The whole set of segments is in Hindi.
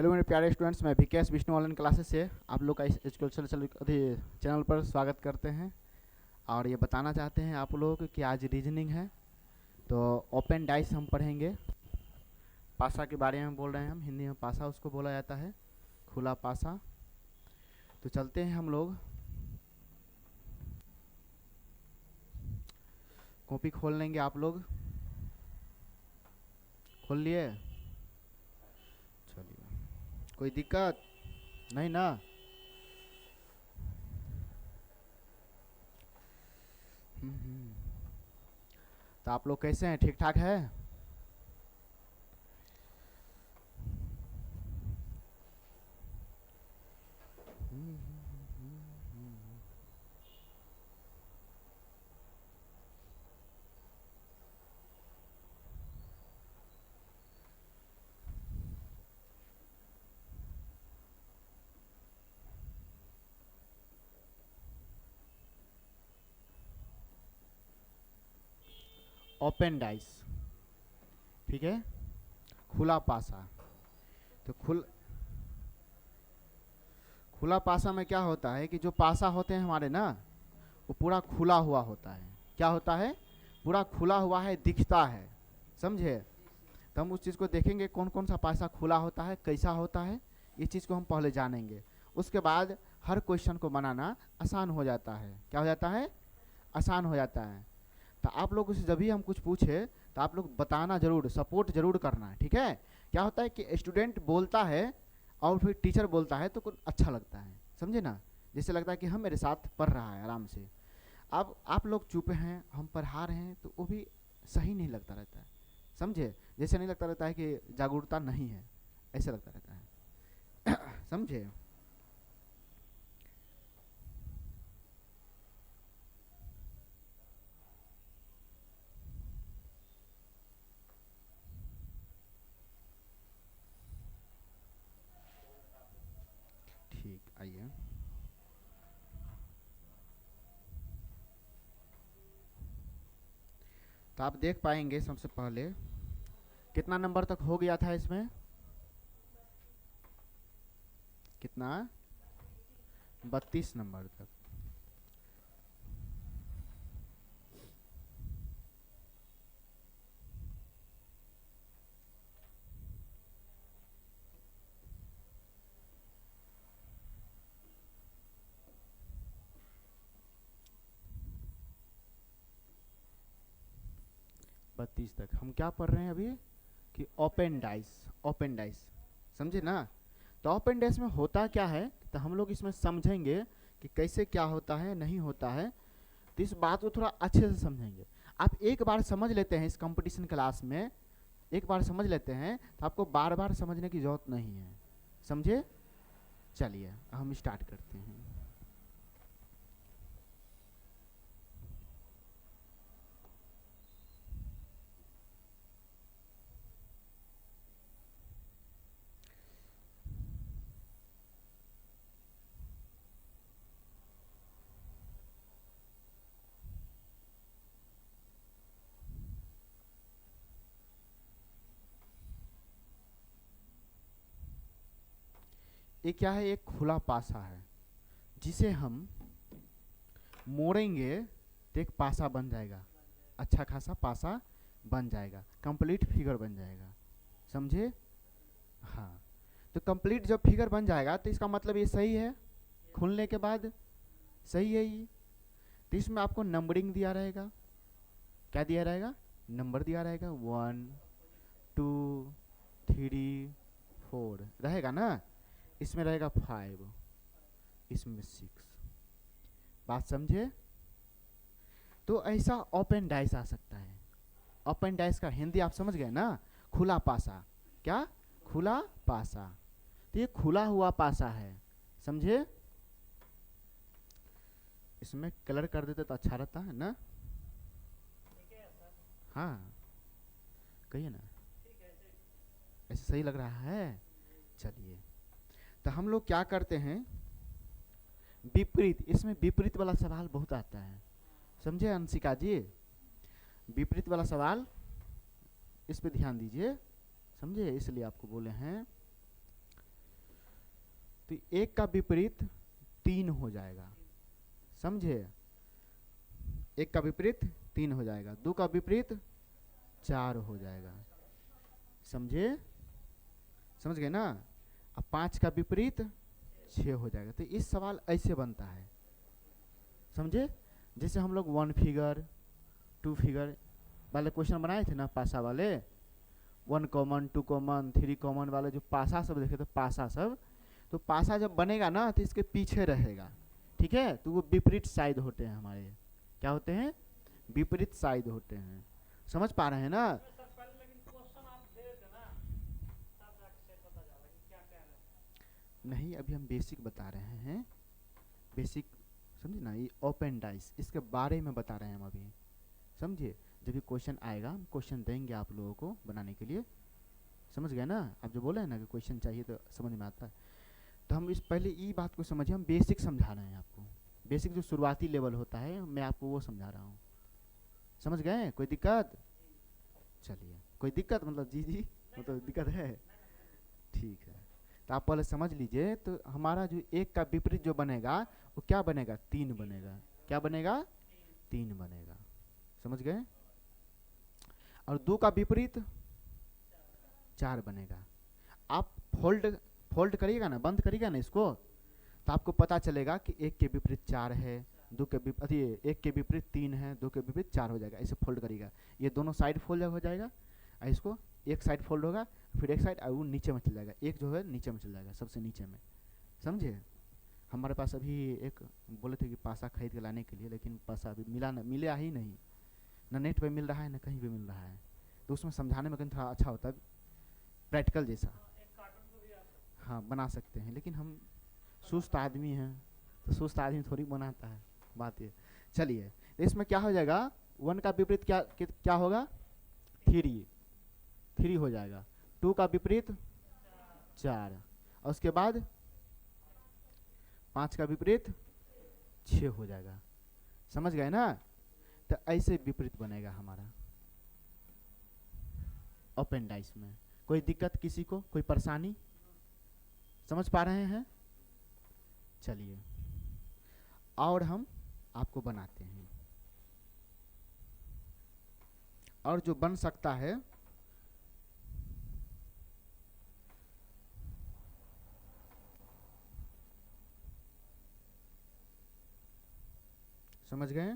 हेलो मेरे प्यारे स्टूडेंट्स, मैं विकेश विष्णु ऑनलाइन क्लासेस से आप लोग का इस एजुकेशनल चैनल पर स्वागत करते हैं। और ये बताना चाहते हैं आप लोग कि आज रीजनिंग है, तो ओपन डाइस हम पढ़ेंगे। पासा के बारे में बोल रहे हैं हम, हिंदी में पासा उसको बोला जाता है, खुला पासा। तो चलते हैं हम लोग, कॉपी खोल लेंगे। आप लोग खोल लिए? चलिए, कोई दिक्कत नहीं ना? तो आप लोग कैसे हैं? ठीक ठाक है? ओपन डाइस, ठीक है, खुला पासा। तो खुला पासा में क्या होता है कि जो पासा होते हैं हमारे ना, वो पूरा खुला हुआ होता है। क्या होता है? पूरा खुला हुआ है, दिखता है, समझे? तो हम उस चीज़ को देखेंगे, कौन कौन सा पासा खुला होता है, कैसा होता है, ये चीज़ को हम पहले जानेंगे। उसके बाद हर क्वेश्चन को बनाना आसान हो जाता है। क्या हो जाता है? आसान हो जाता है। तो आप लोग से जब भी हम कुछ पूछे तो आप लोग बताना जरूर, सपोर्ट जरूर करना है, ठीक है? क्या होता है कि स्टूडेंट बोलता है और फिर टीचर बोलता है तो कुछ अच्छा लगता है, समझे ना? जैसे लगता है कि हम मेरे साथ पढ़ रहा है आराम से। अब आप लोग चुप हैं, हम पढ़ा रहे हैं, तो वो भी सही नहीं लगता रहता है, समझे? जैसे नहीं लगता रहता है कि जागरूकता नहीं है, ऐसे लगता रहता है। समझे? ठीक, आइए। तो आप देख पाएंगे सबसे पहले कितना नंबर तक हो गया था इसमें? कितना? 32 नंबर तक। बत्तीस तक हम क्या पढ़ रहे हैं अभी कि ओपन डाइस, ओपन डाइस, समझे ना? तो ओपन डाइस में होता क्या है, तो हम लोग इसमें समझेंगे कि कैसे क्या होता है, नहीं होता है। तो इस बात को थोड़ा अच्छे से समझेंगे। आप एक बार समझ लेते हैं इस कंपटीशन क्लास में, एक बार समझ लेते हैं तो आपको बार बार समझने की जरूरत नहीं है, समझे? चलिए हम स्टार्ट करते हैं। ये क्या है? एक खुला पासा है, जिसे हम मोड़ेंगे तो एक पासा बन जाएगा, अच्छा खासा पासा बन जाएगा, कंप्लीट फिगर बन जाएगा, समझे? हाँ। तो कंप्लीट जब फिगर बन जाएगा तो इसका मतलब ये सही है, खुलने के बाद सही है ये। तो इसमें आपको नंबरिंग दिया रहेगा। क्या दिया रहेगा? नंबर दिया रहेगा, 1 2 3 4 रहेगा ना। इसमें रहेगा 5, इसमें 6। बात समझे? तो ऐसा ओपन डाइस आ सकता है। ओपन डाइस का हिंदी आप समझ गए ना? खुला पासा। क्या? खुला पासा। तो ये खुला हुआ पासा है, समझे? इसमें कलर कर देते तो अच्छा रहता है ना? हाँ, कहिए ना। ऐसे सही लग रहा है? चलिए, तो हम लोग क्या करते हैं, विपरीत, इसमें विपरीत वाला सवाल बहुत आता है, समझे अंशिका जी? विपरीत वाला सवाल, इस पे ध्यान दीजिए, समझे? इसलिए आपको बोले हैं। तो एक का विपरीत 3 हो जाएगा, समझे। एक का विपरीत 3 हो जाएगा, 2 का विपरीत 4 हो जाएगा, समझे, समझ गए ना। अब 5 का विपरीत 6 हो जाएगा। तो इस सवाल ऐसे बनता है, समझे। जैसे हम लोग 1 फिगर 2 फिगर वाले क्वेश्चन बनाए थे ना, पासा वाले, 1 कॉमन 2 कॉमन 3 कॉमन वाले जो पासा सब देखे थे, पासा सब, तो पासा जब बनेगा ना तो इसके पीछे रहेगा, ठीक है। तो वो विपरीत साइड होते हैं हमारे, क्या होते हैं, विपरीत साइड होते हैं, समझ पा रहे हैं ना। नहीं, अभी हम बेसिक बता रहे हैं, बेसिक समझे ना, ये ओपन डाइस इसके बारे में बता रहे हैं हम अभी, समझिए। जब भी क्वेश्चन आएगा हम क्वेश्चन देंगे आप लोगों को बनाने के लिए, समझ गए ना। आप जो बोले हैं ना कि क्वेश्चन चाहिए तो समझ में आता है, तो हम इस पहले ये बात को समझिए, हम बेसिक समझा रहे हैं आपको। बेसिक जो शुरुआती लेवल होता है मैं आपको वो समझा रहा हूँ, समझ गए। कोई दिक्कत, चलिए, कोई दिक्कत मतलब जी जी मतलब दिक्कत है, ठीक है। तो आप पहले समझ लीजिए, तो हमारा जो एक का विपरीत जो बनेगा वो क्या बनेगा, 3 बनेगा, क्या बनेगा, 3 बनेगा, समझ गए। और 2 का विपरीत 4 बनेगा। आप फोल्ड करिएगा ना, बंद करिएगा ना इसको, तो आपको पता चलेगा कि एक के विपरीत 4 है, 2 के विपरीत, एक के विपरीत 3 है, 2 के विपरीत 4 हो जाएगा। ऐसे फोल्ड करिएगा, ये दोनों साइड फोल्ड हो जाएगा, इसको एक साइड फोल्ड होगा, फिर एक साइड वो नीचे में चल जाएगा, एक जो है नीचे में चल जाएगा, सबसे नीचे में, समझे। हमारे पास अभी एक बोले थे कि पासा खरीद के लाने के लिए, लेकिन पासा अभी मिला ही नहीं, ना नेट पे मिल रहा है ना कहीं पे मिल रहा है। तो उसमें समझाने में कहीं थोड़ा अच्छा होता है, प्रैक्टिकल जैसा। हाँ बना सकते हैं, लेकिन हम सुस्त आदमी हैं, तो सुस्त आदमी थोड़ी बनाता है, बात ये। चलिए, तो इसमें क्या हो जाएगा, 1 का विपरीत क्या होगा, 3 हो जाएगा। 2 का विपरीत 4, और उसके बाद 5 का विपरीत 6 हो जाएगा, समझ गए ना। तो ऐसे विपरीत बनेगा हमारा ओपन डाइस में। कोई दिक्कत किसी को, कोई परेशानी, समझ पा रहे हैं। चलिए, और हम आपको बनाते हैं, और जो बन सकता है समझ गए।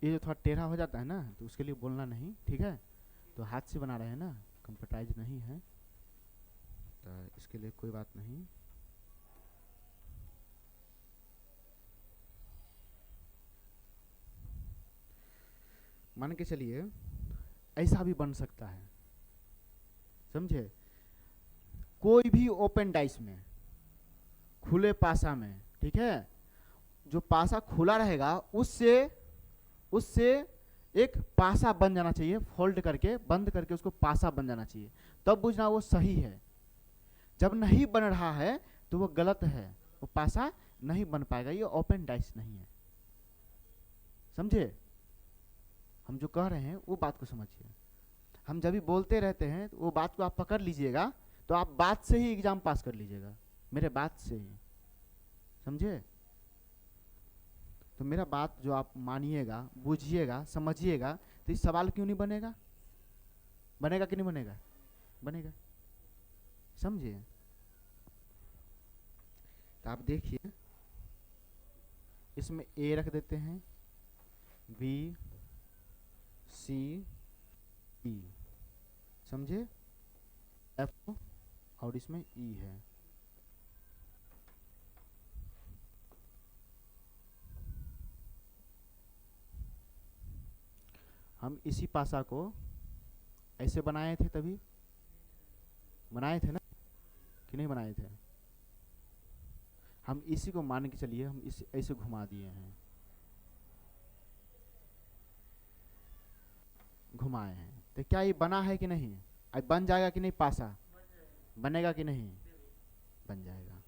ये जो थोड़ा टेढ़ा हो जाता है ना, तो उसके लिए बोलना नहीं, ठीक है। तो हाथ से बना रहे हैं ना, कंप्यूटराइज नहीं है, तो इसके लिए कोई बात नहीं। मान के चलिए ऐसा भी बन सकता है, समझे। कोई भी ओपन डाइस में, खुले पासा में, ठीक है, जो पासा खुला रहेगा उससे एक पासा बन जाना चाहिए, फोल्ड करके बंद करके उसको पासा बन जाना चाहिए, तब बुझना वो सही है। जब नहीं बन रहा है तो वो गलत है, वो पासा नहीं बन पाएगा, ये ओपन डाइस नहीं है, समझे। हम जो कह रहे हैं वो बात को समझिए। हम जब भी बोलते रहते हैं तो वो बात को आप पकड़ लीजिएगा, तो आप बात से ही एग्जाम पास कर लीजिएगा, मेरे बात से ही, समझे। तो मेरा बात जो आप मानिएगा, बुझिएगा, समझिएगा, तो इस सवाल क्यों नहीं बनेगा, बनेगा कि नहीं बनेगा, बनेगा, समझिए। तो आप देखिए, इसमें ए रख देते हैं, बी सी ई, समझे, एफ, और इसमें ई है। हम इसी पासा को ऐसे बनाए थे, तभी बनाए थे ना कि नहीं बनाए थे। हम इसी को मान के चलिए, हम इसे ऐसे घुमा दिए हैं, घुमाए हैं, तो क्या ये बना है कि नहीं, अब बन जाएगा कि नहीं, पासा बनेगा कि नहीं, बन जाएगा।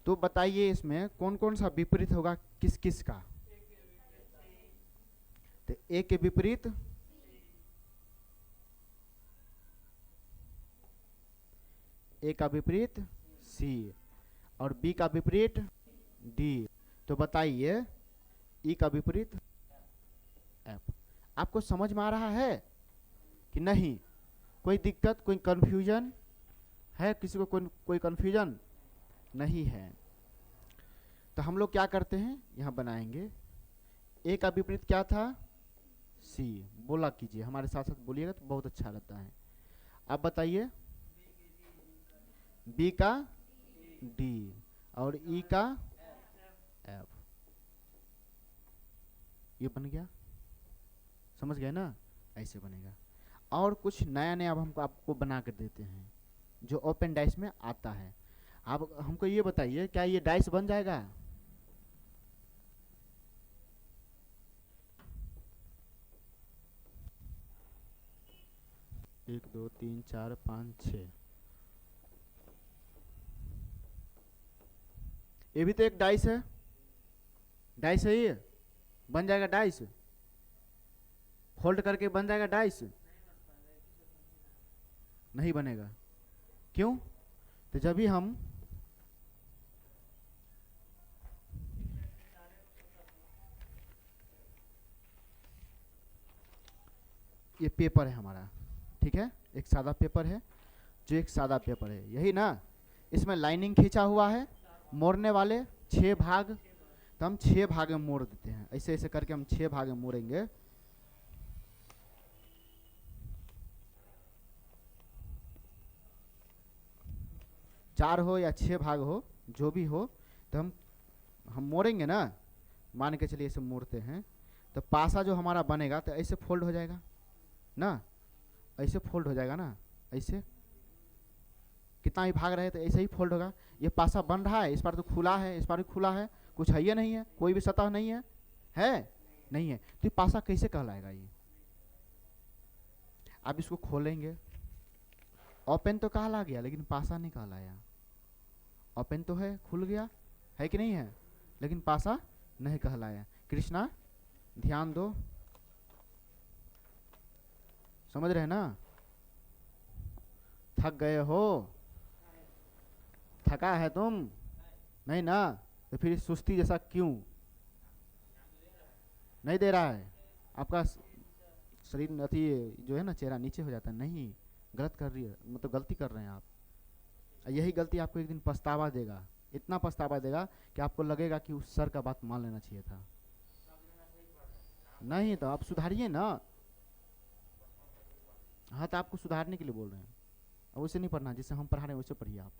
तो बताइए इसमें कौन कौन सा विपरीत होगा, किस किस का, तो ए के विपरीत ए का विपरीत सी और बी का विपरीत डी। तो बताइए ई का विपरीत एफ। आपको समझ में आ रहा है कि नहीं? कोई दिक्कत, कोई कंफ्यूजन है? किसी को कोई कंफ्यूजन नहीं है? तो हम लोग क्या करते हैं, यहां बनाएंगे ए का विपरीत क्या था? सी। बोला कीजिए, हमारे साथ साथ बोलिएगा तो बहुत अच्छा रहता है। अब बताइए बी का डी और ई का एफ। ये बन गया, समझ गए ना? ऐसे बनेगा। और कुछ नया नया अब हमको आपको बना कर देते हैं जो ओपन डाइस में आता है। आप हमको ये बताइए, क्या ये डाइस बन जाएगा? एक दो तीन चार पाँच छः, ये भी तो एक डाइस है। डाइस है, ये बन जाएगा डाइस। फोल्ड करके बन जाएगा डाइस? नहीं बनेगा। क्यों? तो जब भी हम ये पेपर है हमारा, ठीक है, एक सादा पेपर है, जो एक सादा पेपर है, यही ना? इसमें लाइनिंग खींचा हुआ है, मोड़ने वाले 6 भाग। तो हम 6 भाग में मोड़ देते हैं, ऐसे ऐसे करके हम 6 भाग में मोड़ेंगे। चार हो या 6 भाग हो, जो भी हो, तो हम मोड़ेंगे ना। मान के चलिए ऐसे मोड़ते हैं, तो पासा जो हमारा बनेगा तो ऐसे फोल्ड हो जाएगा ना, ऐसे फोल्ड हो जाएगा ना, ऐसे। कितना भी भाग रहे तो ऐसे ही फोल्ड होगा। ये पासा बन रहा है, इस बार तो खुला है, इस बार भी खुला है, कुछ है या नहीं है? कोई भी सतह नहीं है, है नहीं है? तो ये पासा कैसे कहलाएगा? ये आप इसको खोलेंगे, ओपन तो कहला गया लेकिन पासा नहीं कहलाया। ओपन तो है, खुल गया है कि नहीं है, लेकिन पासा नहीं कहलाया। कृष्णा ध्यान दो, समझ रहे ना? थक गए हो? थका है तुम? नहीं ना? तो फिर सुस्ती जैसा क्यों? नहीं दे रहा है आपका शरीर, अति जो है ना, चेहरा नीचे हो जाता है। नहीं, गलत कर रही है, मतलब गलती कर रहे हैं आप। यही गलती आपको एक दिन पछतावा देगा, इतना पछतावा देगा कि आपको लगेगा कि उस सर का बात मान लेना चाहिए था। नहीं तो आप सुधारिए ना। हाँ, तो आपको सुधारने के लिए बोल रहे हैं, अब वैसे नहीं पढ़ना जिससे हम पढ़ा रहे हैं, वैसे पढ़िए आप,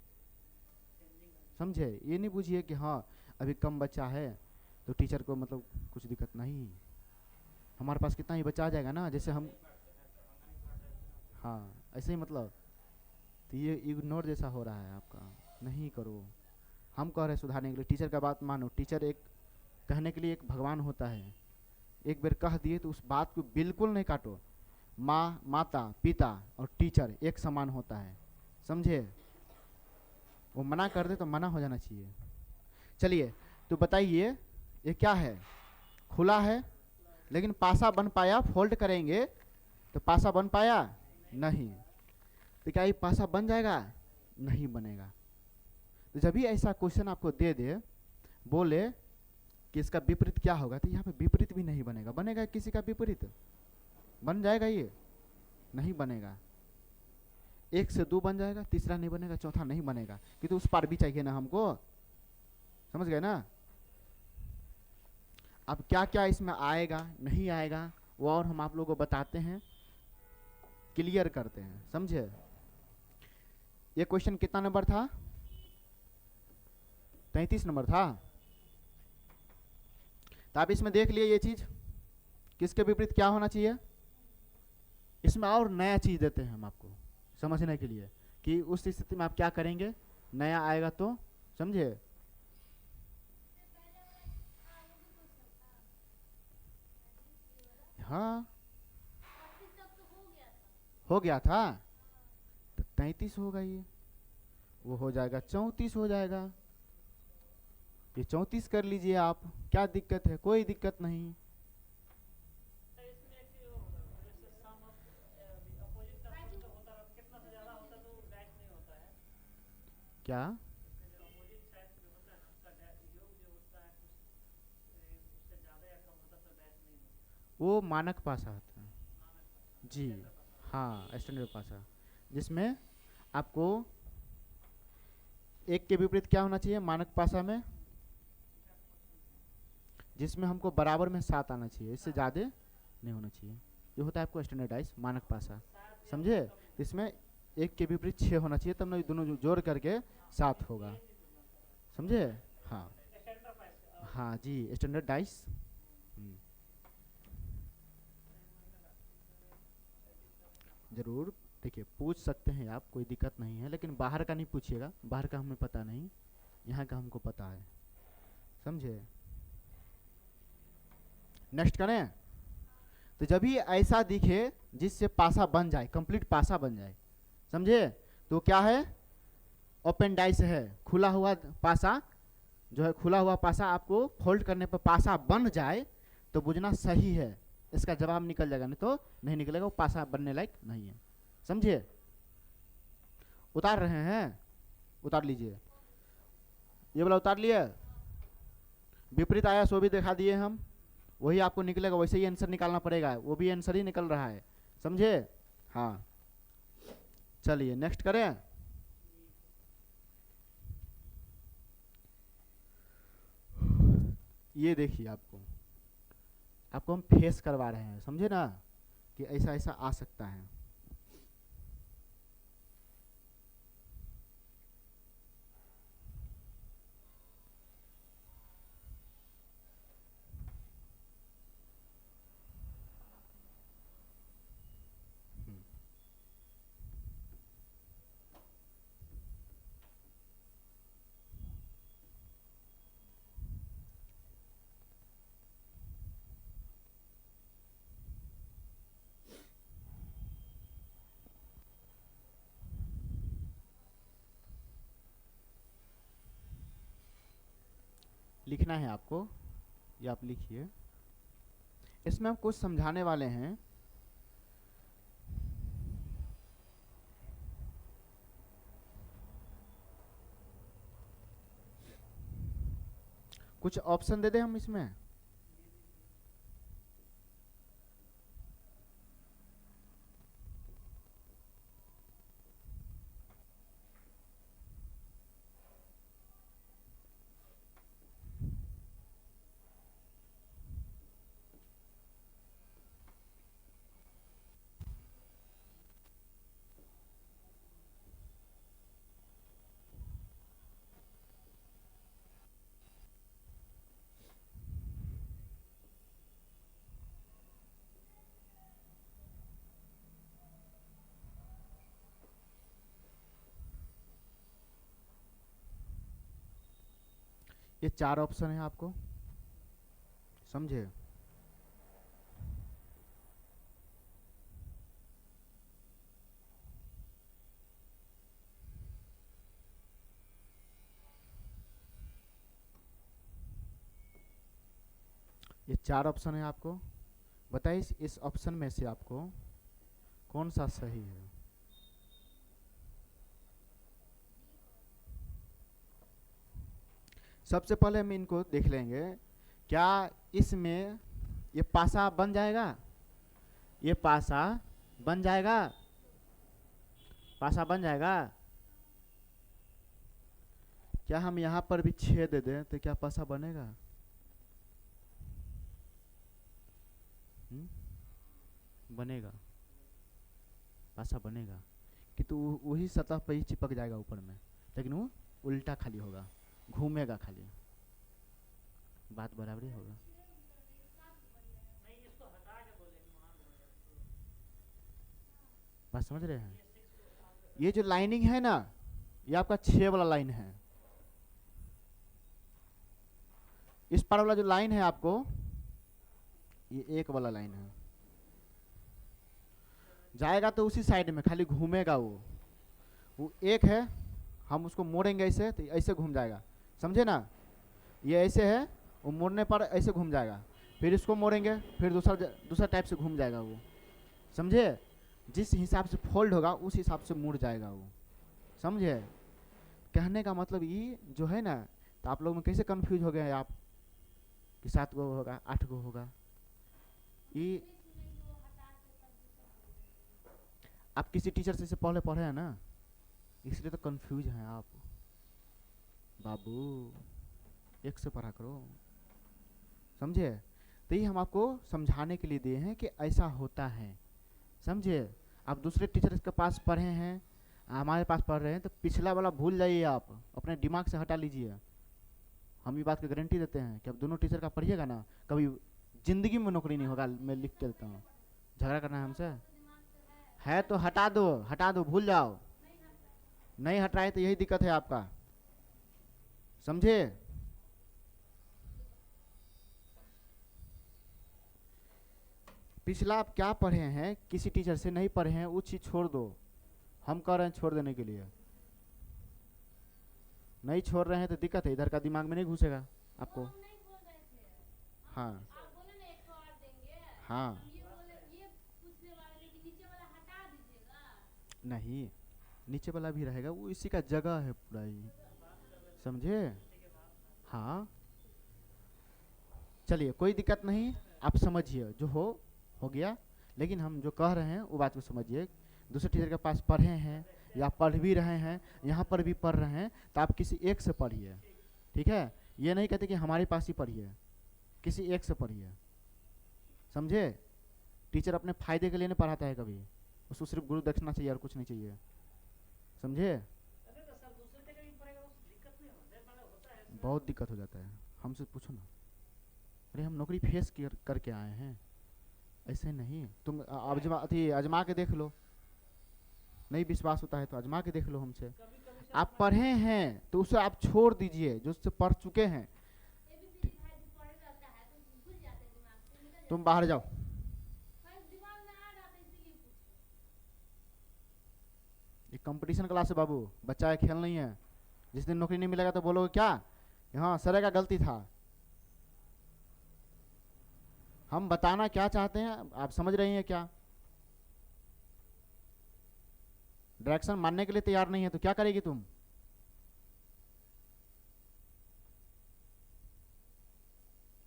समझे? ये नहीं बुझिए कि हाँ अभी कम बच्चा है तो टीचर को मतलब कुछ दिक्कत नहीं। हमारे पास कितना ही बच्चा आ जाएगा ना, जैसे हम, हाँ ऐसे ही मतलब। तो ये इग्नोर जैसा हो रहा है आपका, नहीं करो। हम कह रहे हैं सुधारने के लिए, टीचर का बात मानो। टीचर एक कहने के लिए एक भगवान होता है, एक बार कह दिए तो उस बात को बिल्कुल नहीं काटो। माँ, माता, पिता और टीचर एक समान होता है, समझे? वो मना कर दे तो मना हो जाना चाहिए। चलिए, तो बताइए ये क्या है? खुला है, लेकिन पासा बन पाया? फोल्ड करेंगे तो पासा बन पाया? नहीं। तो क्या ये पासा बन जाएगा? नहीं बनेगा। तो जब भी ऐसा क्वेश्चन आपको दे दे, बोले कि इसका विपरीत क्या होगा, तो यहाँ पे विपरीत भी नहीं बनेगा। बनेगा किसी का विपरीत? बन जाएगा? ये नहीं बनेगा। 1 से 2 बन जाएगा, तीसरा नहीं बनेगा, चौथा नहीं बनेगा, क्योंकि उस पार भी चाहिए ना हमको, समझ गए ना? अब क्या क्या इसमें आएगा नहीं आएगा वो और हम आप लोगों को बताते हैं, क्लियर करते हैं, समझे? ये क्वेश्चन कितना नंबर था? 33 नंबर था। तो आप इसमें देख लिए ये चीज, किसके विपरीत क्या होना चाहिए। इसमें और नया चीज देते हैं हम आपको समझने के लिए कि उस स्थिति में आप क्या करेंगे, नया आएगा तो, समझे? हाँ, हो गया था तो 33 होगा, ये वो हो जाएगा 34 हो जाएगा। ये 34 कर लीजिए आप, क्या दिक्कत है? कोई दिक्कत नहीं। क्या? वो मानक पासा होता है जी। हाँ, स्टैंडर्ड पासा, जिसमें आपको एक के विपरीत क्या होना चाहिए मानक पासा में, जिसमें हमको बराबर में 7 आना चाहिए, इससे ज़्यादा नहीं होना चाहिए। ये होता है आपको स्टैंडर्डाइज मानक पासा, समझे? इसमें एक के विपरीत 6 होना चाहिए, तब ना दोनों जोड़ करके 7 होगा, समझे? हाँ हाँ जी, स्टैंडर्डाइज। ज़रूर, देखिए पूछ सकते हैं आप, कोई दिक्कत नहीं है, लेकिन बाहर का नहीं पूछिएगा, बाहर का हमें पता नहीं, यहाँ का हमको पता है, समझे? नेक्स्ट करें। तो जब भी ऐसा दिखे जिससे पासा बन जाए, कंप्लीट पासा बन जाए, समझे? तो क्या है? ओपन डाइस है, खुला हुआ पासा जो है, खुला हुआ पासा आपको फोल्ड करने पर पासा बन जाए तो बुझना सही है, इसका जवाब निकल जाएगा, नहीं तो नहीं निकलेगा, वो पासा बनने लायक नहीं है, समझिए? उतार रहे हैं, उतार लीजिए, ये वाला उतार लिए, विपरीत आया सो भी दिखा दिए हम, वही आपको निकलेगा, वैसे ही आंसर निकालना पड़ेगा, वो भी आंसर ही निकल रहा है, समझे? हाँ, चलिए नेक्स्ट करें। ये देखिए, आपको हम फेस करवा रहे हैं, समझे ना, कि ऐसा ऐसा आ सकता है। लिखना है आपको, ये आप लिखिए, इसमें हम कुछ समझाने वाले हैं। कुछ ऑप्शन दे दें हम इसमें, ये 4 ऑप्शन है आपको, समझे? ये 4 ऑप्शन है आपको, बताइए इस ऑप्शन में से आपको कौन सा सही है? सबसे पहले हम इनको देख लेंगे, क्या इसमें ये पासा बन जाएगा, ये पासा बन जाएगा, पासा बन जाएगा? क्या हम यहाँ पर भी 6 दे दें तो क्या पासा बनेगा? बनेगा, पासा बनेगा, कि तो वही सतह पर ही चिपक जाएगा ऊपर में, लेकिन वो उल्टा खाली होगा, घूमेगा खाली, बात बराबरी होगा। बात समझ रहे हैं? ये जो लाइनिंग है ना, ये आपका 6 वाला लाइन है, इस पार वाला जो लाइन है आपको, ये 1 वाला लाइन है, जाएगा तो उसी साइड में, खाली घूमेगा वो 1 है, हम उसको मोड़ेंगे ऐसे तो ऐसे घूम जाएगा, समझे ना? ये ऐसे है, वो मोड़ने पर ऐसे घूम जाएगा, फिर इसको मोड़ेंगे, फिर दूसरा टाइप से घूम जाएगा वो, समझे? जिस हिसाब से फोल्ड होगा उस हिसाब से मुड़ जाएगा वो, समझे? कहने का मतलब ये जो है ना, तो आप लोग में कैसे कंफ्यूज हो गए हैं आप कि 7 गो होगा 8 गो होगा। ये आप किसी टीचर से पहले पढ़े हैं ना, इसलिए तो कंफ्यूज हैं आप। बाबू एक से पढ़ा करो, समझे। तो ये हम आपको समझाने के लिए दिए हैं कि ऐसा होता है, समझे। आप दूसरे टीचर के पास पढ़े हैं, हमारे पास पढ़ रहे हैं, तो पिछला वाला भूल जाइए, आप अपने दिमाग से हटा लीजिए। हम ये बात की गारंटी देते हैं कि अब दोनों टीचर का पढ़िएगा ना, कभी जिंदगी में नौकरी नहीं होगा। मैं लिख के देता हूँ। झगड़ा करना है हमसे है तो हटा दो, हटा दो, भूल जाओ। नहीं हट रहा है तो यही दिक्कत है आपका, समझे। पिछला आप क्या पढ़े हैं, किसी टीचर से नहीं पढ़े हैं, वो चीज छोड़ दो। हम कह रहे हैं छोड़ देने के लिए, नहीं छोड़ रहे हैं तो दिक्कत है, इधर का दिमाग में नहीं घुसेगा आपको। हाँ हाँ, नहीं नीचे वाला भी रहेगा, वो इसी का जगह है पूरा ही, समझे। हाँ चलिए कोई दिक्कत नहीं, आप समझिए, जो हो गया। लेकिन हम जो कह रहे हैं वो बात को समझिए। दूसरे टीचर के पास पढ़े हैं या पढ़ भी रहे हैं, यहाँ पर भी पढ़ रहे हैं, तो आप किसी एक से पढ़िए, ठीक है। ये नहीं कहते कि हमारे पास ही पढ़िए, किसी एक से पढ़िए, समझे। टीचर अपने फायदे के लिए नहीं पढ़ाता है कभी, उसको सिर्फ गुरु दक्षिणा चाहिए और कुछ नहीं चाहिए, समझे। बहुत दिक्कत हो जाता है, हमसे पूछो ना। अरे हम नौकरी फेस करके आए हैं, ऐसे नहीं। तुम अजमा के देख लो, नहीं विश्वास होता है तो अजमा के देख लो हमसे। आप पढ़े हैं तो उसे आप छोड़ दीजिए, जो उससे पढ़ चुके हैं। तुम बाहर जाओ, ये कंपटीशन क्लास है बाबू, बच्चा है, खेल नहीं है। जिस दिन नौकरी नहीं मिलेगा तो बोलोगे क्या, हाँ सर का गलती था। हम बताना क्या चाहते हैं आप समझ रही हैं क्या। डायरेक्शन मानने के लिए तैयार नहीं है तो क्या करेगी तुम।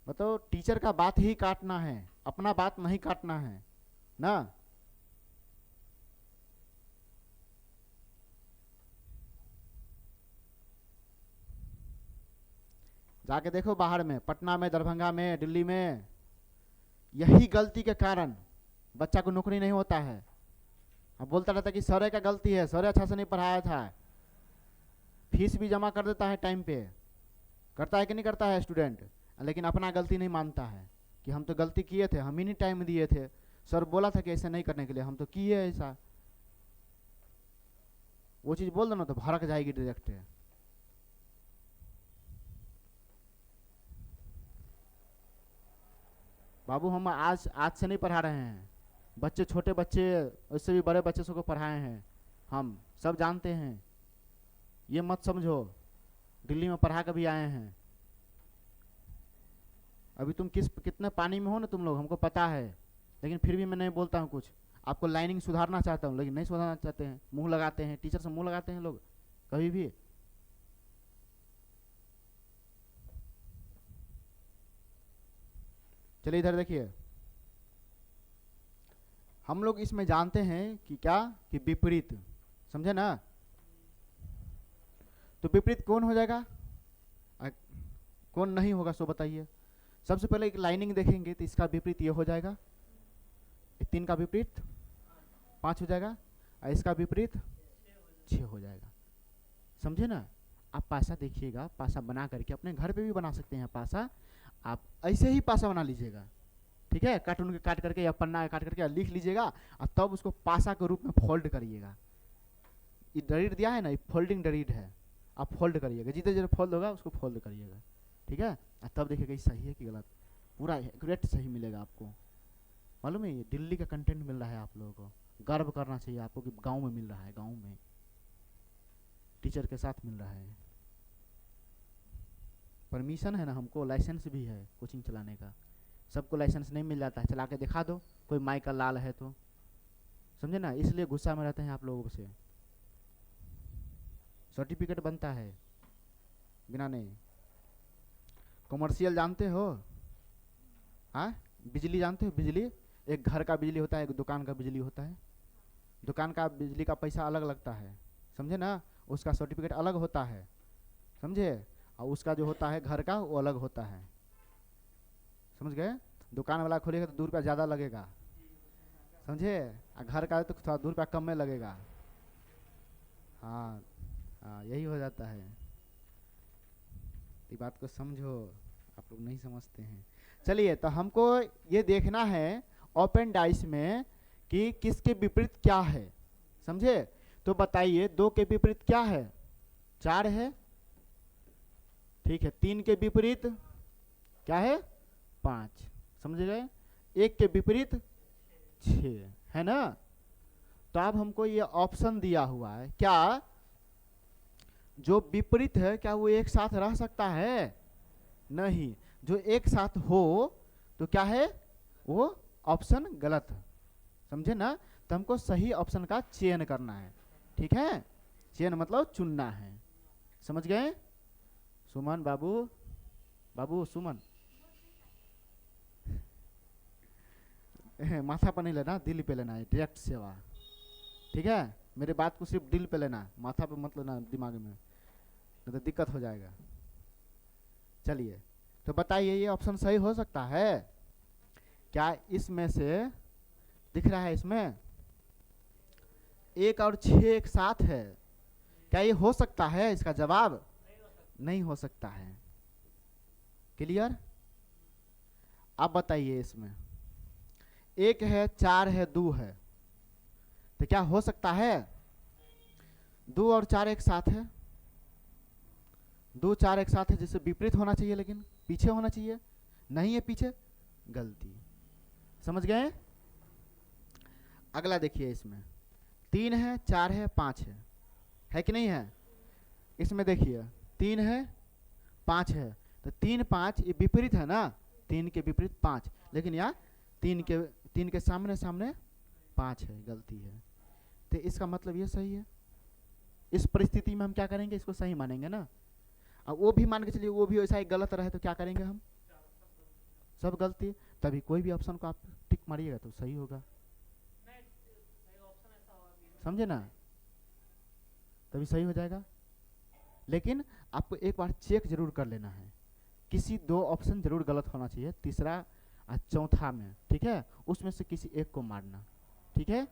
बताओ, टीचर का बात ही काटना है, अपना बात नहीं काटना है ना। जाके देखो बाहर में, पटना में, दरभंगा में, दिल्ली में, यही गलती के कारण बच्चा को नौकरी नहीं होता है। अब बोलता रहता कि सर का गलती है, सर अच्छा से नहीं पढ़ाया था। फीस भी जमा कर देता है टाइम पे, करता है कि नहीं करता है स्टूडेंट, लेकिन अपना गलती नहीं मानता है कि हम तो गलती किए थे, हम ही नहीं टाइम दिए थे, सर बोला था कि ऐसा नहीं करने के लिए, हम तो किए ऐसा। वो चीज़ बोल दो ना तो भड़क जाएगी डायरेक्ट। बाबू हम आज आज से नहीं पढ़ा रहे हैं, बच्चे, छोटे बच्चे, उससे भी बड़े बच्चे सबको पढ़ाए हैं, हम सब जानते हैं। ये मत समझो दिल्ली में पढ़ा कर भी आए हैं। अभी तुम कितने पानी में हो ना तुम लोग, हमको पता है, लेकिन फिर भी मैं नहीं बोलता हूँ कुछ। आपको लाइनिंग सुधारना चाहता हूँ, लेकिन नहीं सुधारना चाहते हैं, मुंह लगाते हैं, टीचर से मुंह लगाते हैं लोग कभी भी। चलिए इधर देखिए, हम लोग इसमें जानते हैं कि क्या, कि विपरीत, समझे ना। तो विपरीत कौन हो जाएगा, कौन नहीं होगा, सो बताइए। सबसे पहले एक लाइनिंग देखेंगे तो इसका विपरीत ये हो जाएगा, 3 का विपरीत 5 हो जाएगा, और इसका विपरीत 6 हो जाएगा, समझे ना। आप पासा देखिएगा, पासा बना करके अपने घर पे भी बना सकते हैं पासा। आप ऐसे ही पासा बना लीजिएगा, ठीक है, कार्टून के काट करके या पन्ना काट करके लिख लीजिएगा, और तब उसको पासा के रूप में फोल्ड करिएगा। ये डरीड दिया है ना, ये फोल्डिंग डरीड है, आप फोल्ड करिएगा, जितने जितने फोल्ड होगा उसको फोल्ड करिएगा, ठीक है। और तब देखिएगा सही है कि गलत, पूरा एक्यूरेट सही मिलेगा आपको। मालूम है, ये दिल्ली का कंटेंट मिल रहा है आप लोगों को, गर्व करना चाहिए आपको कि गाँव में मिल रहा है, गाँव में टीचर के साथ मिल रहा है। परमिशन है ना, हमको लाइसेंस भी है कोचिंग चलाने का। सबको लाइसेंस नहीं मिल जाता है, चला के दिखा दो, कोई माई का लाल है तो, समझे ना। इसलिए गुस्सा में रहते हैं आप लोगों से। सर्टिफिकेट बनता है, बिना नहीं। कमर्शियल जानते हो? हाँ, बिजली जानते हो? बिजली, एक घर का बिजली होता है, एक दुकान का बिजली होता है। दुकान का बिजली का पैसा अलग लगता है, समझे ना, उसका सर्टिफिकेट अलग होता है, समझे। और उसका जो होता है घर का, वो अलग होता है, समझ गए। दुकान वाला खोलेगा तो 2 रुपया ज़्यादा लगेगा, समझे। और घर का है तो थोड़ा 2 रुपया कम में लगेगा। हाँ हाँ, यही हो जाता है। ये बात को समझो, आप लोग नहीं समझते हैं। चलिए, तो हमको ये देखना है ओपन डाइस में कि किसके विपरीत क्या है, समझे। तो बताइए, 2 के विपरीत क्या है? 4 है, ठीक है। 3 के विपरीत क्या है? 5, समझ गए। 1 के विपरीत 6 है ना। तो अब हमको ये ऑप्शन दिया हुआ है, क्या जो विपरीत है क्या वो एक साथ रह सकता है? नहीं। जो एक साथ हो तो क्या है, वो ऑप्शन गलत है, समझे ना। तो हमको सही ऑप्शन का चयन करना है, ठीक है। चयन मतलब चुनना है, समझ गए। सुमन बाबू, बाबू सुमन माथा पर नहीं लेना, दिल पे लेना है, डायरेक्ट सेवा, ठीक है। मेरे बात को सिर्फ दिल पे लेना, माथा पे मत लेना, दिमाग में, नहीं तो दिक्कत हो जाएगा। चलिए, तो बताइए ये ऑप्शन सही हो सकता है क्या? इसमें से दिख रहा है, इसमें 1 और 6 एक साथ है, क्या ये हो सकता है? इसका जवाब नहीं हो सकता है। क्लियर? अब बताइए, इसमें 1 है, 4 है, 2 है, तो क्या हो सकता है? 2 और 4 एक साथ है, 2 4 एक साथ है, जिससे विपरीत होना चाहिए, लेकिन पीछे होना चाहिए, नहीं है पीछे, गलती, समझ गए। अगला देखिए, इसमें 3 है, 4 है, 5 है कि नहीं है? इसमें देखिए 3 है, 5 है, तो 3 5 ये विपरीत है ना, 3 के विपरीत 5, लेकिन यहाँ 3 के सामने सामने 5 है, गलती है। तो इसका मतलब ये सही है। इस परिस्थिति में हम क्या करेंगे, इसको सही मानेंगे ना। अब वो भी मान के चलिए, वो भी वैसा ही गलत रहे तो क्या करेंगे हम? सब गलती, तभी कोई भी ऑप्शन को आप टिक मारिएगा तो सही होगा, समझे ना, तभी सही हो जाएगा। लेकिन आपको एक बार चेक जरूर कर लेना है, किसी 2 ऑप्शन जरूर गलत होना चाहिए, तीसरा और चौथा में, ठीक है, उसमें से किसी एक को मारना, ठीक है।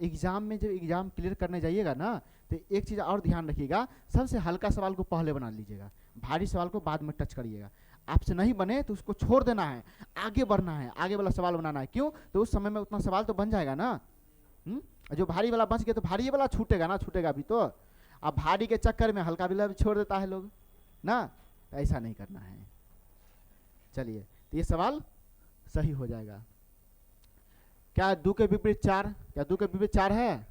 एग्जाम में जब एग्जाम क्लियर करने जाइएगा ना, तो एक चीज़ और ध्यान रखिएगा, सबसे हल्का सवाल को पहले बना लीजिएगा, भारी सवाल को बाद में टच करिएगा। आपसे नहीं बने तो उसको छोड़ देना है, आगे बढ़ना है, आगे वाला सवाल बनाना है। क्यों? तो उस समय में उतना सवाल तो बन जाएगा ना। जो भारी वाला बच गया तो भारी वाला छूटेगा ना, छूटेगा भी तो। अब भारी के चक्कर में हल्का वाला भी छोड़ देता है लोग ना, तो ऐसा नहीं करना है। चलिए, तो ये सवाल सही हो जाएगा। क्या 2 के विपरीत 4, क्या 2 के विपरीत 4 है?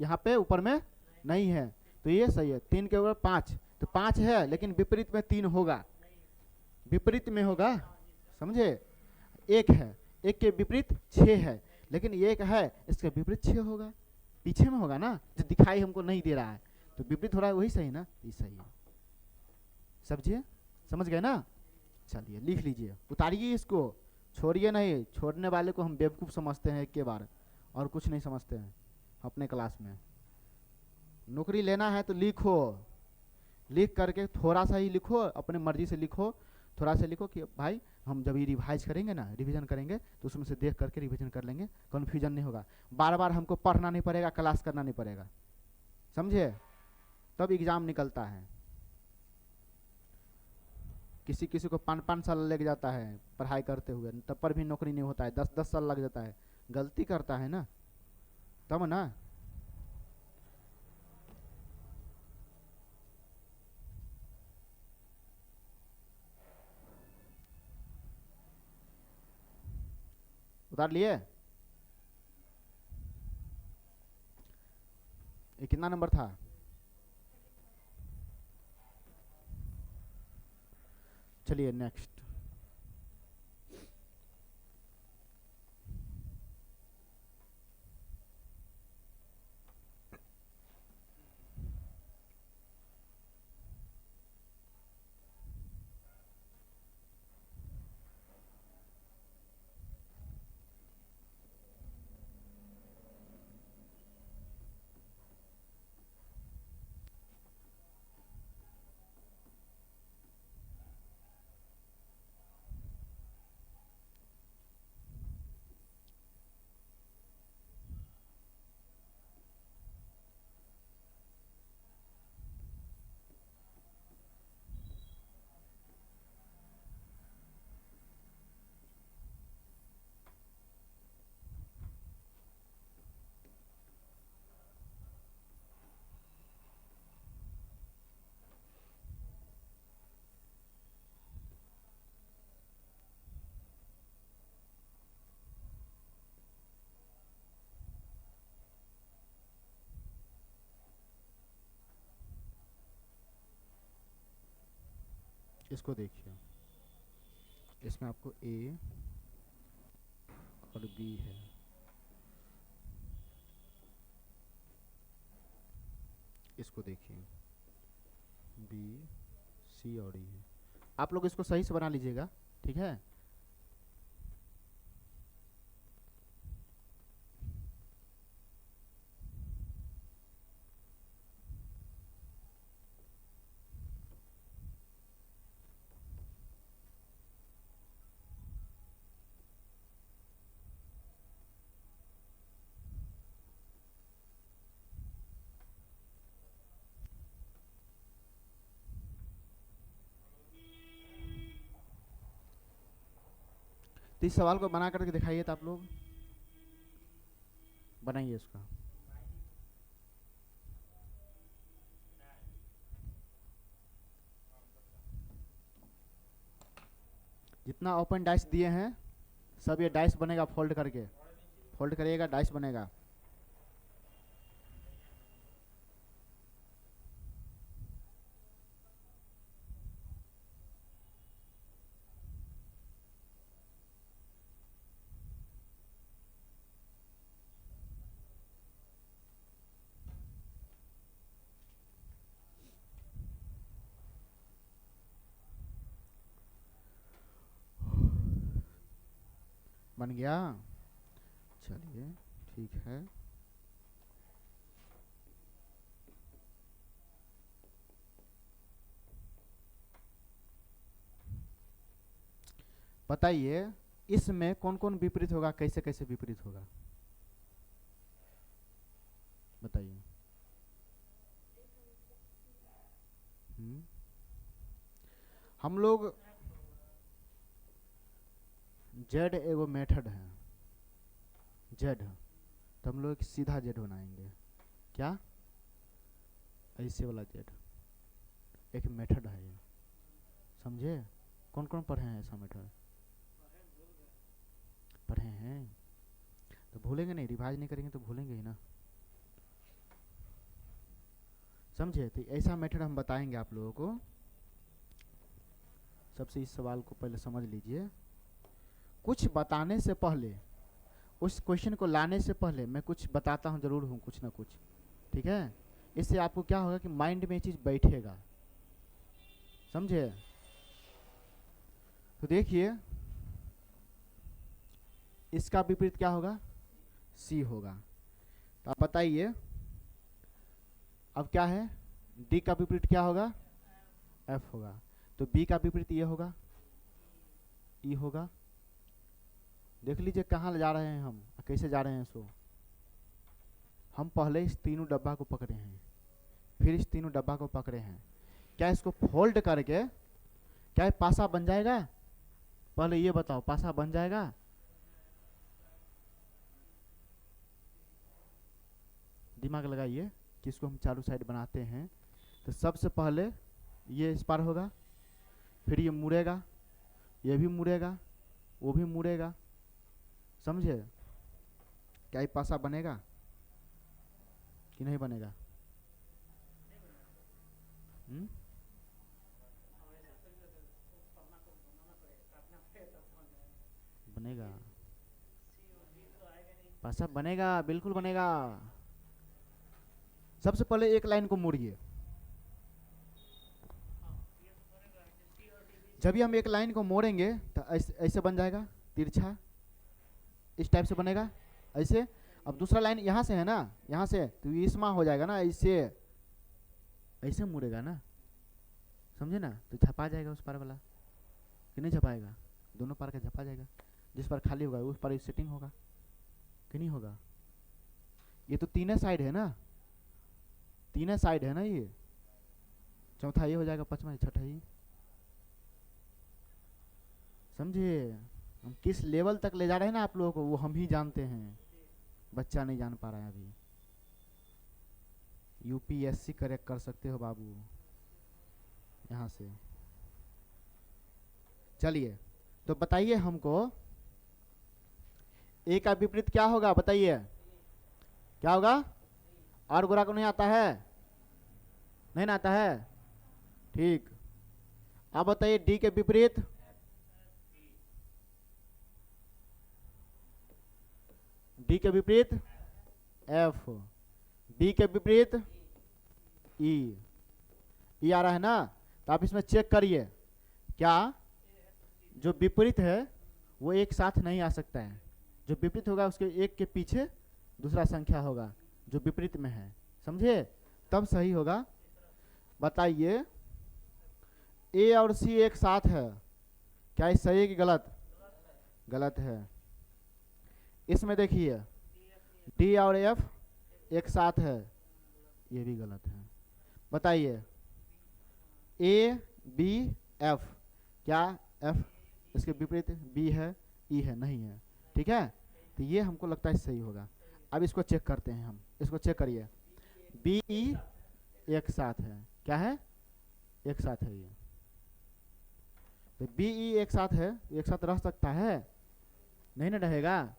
यहाँ पे ऊपर में नहीं है, तो ये सही है। 3 के ऊपर 5, तो 5 है, लेकिन विपरीत में 3 होगा, विपरीत में होगा, समझे। 1 है, 1 के विपरीत 6 है, लेकिन 1 है, इसके विपरीत 6 होगा, पीछे में होगा ना, जो दिखाई हमको नहीं दे रहा है, तो विपरीत हो रहा है, वही सही ना, ये सही है। समझिए, समझ गए ना। चलिए, लिख लीजिए, उतारिए इसको, छोड़िए नहीं। छोड़ने वाले को हम बेवकूफ़ समझते हैं एक के बार, और कुछ नहीं समझते हैं अपने क्लास में। नौकरी लेना है तो लिखो, लिख करके थोड़ा सा ही लिखो, अपने मर्जी से लिखो, थोड़ा सा लिखो कि भाई हम जब ये रिवाइज करेंगे ना, रिवीजन करेंगे, तो उसमें से देख करके रिवीजन कर लेंगे, कन्फ्यूजन नहीं होगा। बार बार हमको पढ़ना नहीं पड़ेगा, क्लास करना नहीं पड़ेगा, समझे, तब एग्जाम निकलता है। किसी किसी को 5 साल लग जाता है पढ़ाई करते हुए, तब पर भी नौकरी नहीं होता है, 10 साल लग जाता है, गलती करता है ना, तब ना। उतार लिए? ये कितना नंबर था? चलिए नेक्स्ट। इसको देखिए, इसमें आपको ए और बी है, इसको देखिए बी सी और ई है। आप लोग इसको सही से बना लीजिएगा, ठीक है। तो इस सवाल को बना करके दिखाइए, तो आप लोग बनाइए इसका। जितना ओपन डाइस दिए हैं सब ये डाइस बनेगा, फोल्ड करके फोल्ड करिएगा, डाइस बनेगा। बन गया, चलिए ठीक है। बताइए इसमें कौन कौन विपरीत होगा, कैसे कैसे विपरीत होगा, बताइए। हम लोग जेड एगो मेथड है, जेड, तो हम लोग एक सीधा जेड बनाएंगे, क्या, ऐसे वाला जेड, एक मेथड है ये, समझे। कौन कौन पढ़े हैं ऐसा मेथड, पढ़े हैं तो भूलेंगे नहीं, रिवाइज नहीं करेंगे तो भूलेंगे ही ना, समझे। तो ऐसा मेथड हम बताएंगे आप लोगों को। सबसे इस सवाल को पहले समझ लीजिए, कुछ बताने से पहले, उस क्वेश्चन को लाने से पहले मैं कुछ बताता हूँ जरूर हूँ, कुछ ना कुछ, ठीक है। इससे आपको क्या होगा कि माइंड में ये चीज़ बैठेगा, समझे। तो देखिए इसका विपरीत क्या होगा, सी होगा। तो आप बताइए अब क्या है, डी का विपरीत क्या होगा, एफ होगा। तो बी का विपरीत ये होगा, ई होगा। देख लीजिए कहाँ ले जा रहे हैं हम, कैसे जा रहे हैं। सो हम पहले इस तीनों डब्बा को पकड़े हैं, फिर इस तीनों डब्बा को पकड़े हैं। क्या इसको फोल्ड करके क्या ये पासा बन जाएगा, पहले ये बताओ, पासा बन जाएगा। दिमाग लगाइए कि इसको हम चारों साइड बनाते हैं। तो सबसे पहले ये इस पार होगा, फिर ये मुड़ेगा, ये भी मुड़ेगा, वो भी मुड़ेगा, समझे। क्या ये पासा बनेगा कि नहीं बनेगा, बनेगा, पासा बनेगा, बिल्कुल बनेगा। सबसे पहले एक लाइन को मोड़िए, जब भी हम एक लाइन को मोड़ेंगे तो ऐसे बन जाएगा, तिरछा इस टाइप से बनेगा, ऐसे। अब दूसरा लाइन यहाँ से है ना, यहाँ से तो ये इसमा हो जाएगा ना, ऐसे ऐसे मुड़ेगा ना, समझे ना। तो छपा जाएगा उस पार वाला कि नहीं छपाएगा, दोनों पार का छपा जाएगा। जिस पर खाली होगा उस पर सेटिंग होगा कि नहीं होगा। ये तो तीनों साइड है ना, तीनों साइड है ना, ये चौथा ये हो जाएगा, पांचवा छठा ये, समझे। हम किस लेवल तक ले जा रहे हैं ना आप लोगों को, वो हम ही जानते हैं, बच्चा नहीं जान पा रहा है अभी। यूपीएससी करेक्ट कर सकते हो बाबू यहाँ से। चलिए तो बताइए हमको ए का विपरीत क्या होगा, बताइए क्या होगा। और गोरा को नहीं आता है, नहीं ना आता है, ठीक। आप बताइए डी के विपरीत, डी के विपरीत एफ, बी के विपरीत ई, ई आ रहा है ना। तो आप इसमें चेक करिए क्या जो विपरीत है वो एक साथ नहीं आ सकता है। जो विपरीत होगा उसके एक के पीछे दूसरा संख्या होगा जो विपरीत में है, समझे, तब सही होगा। बताइए ए और सी एक साथ है, क्या ये सही है कि गलत? गलत है। इसमें देखिए डी और एफ एक साथ है, ये भी गलत है। बताइए ए बी एफ, क्या एफ इसके विपरीत बी है, ई है? नहीं है, ठीक है। तो ये हमको लगता है सही होगा। अब इसको चेक करते हैं हम, इसको चेक करिए, बी ई एक साथ है, क्या है? एक साथ है ये। तो बी ई एक साथ है, एक साथ रह सकता है? नहीं ना रहेगा।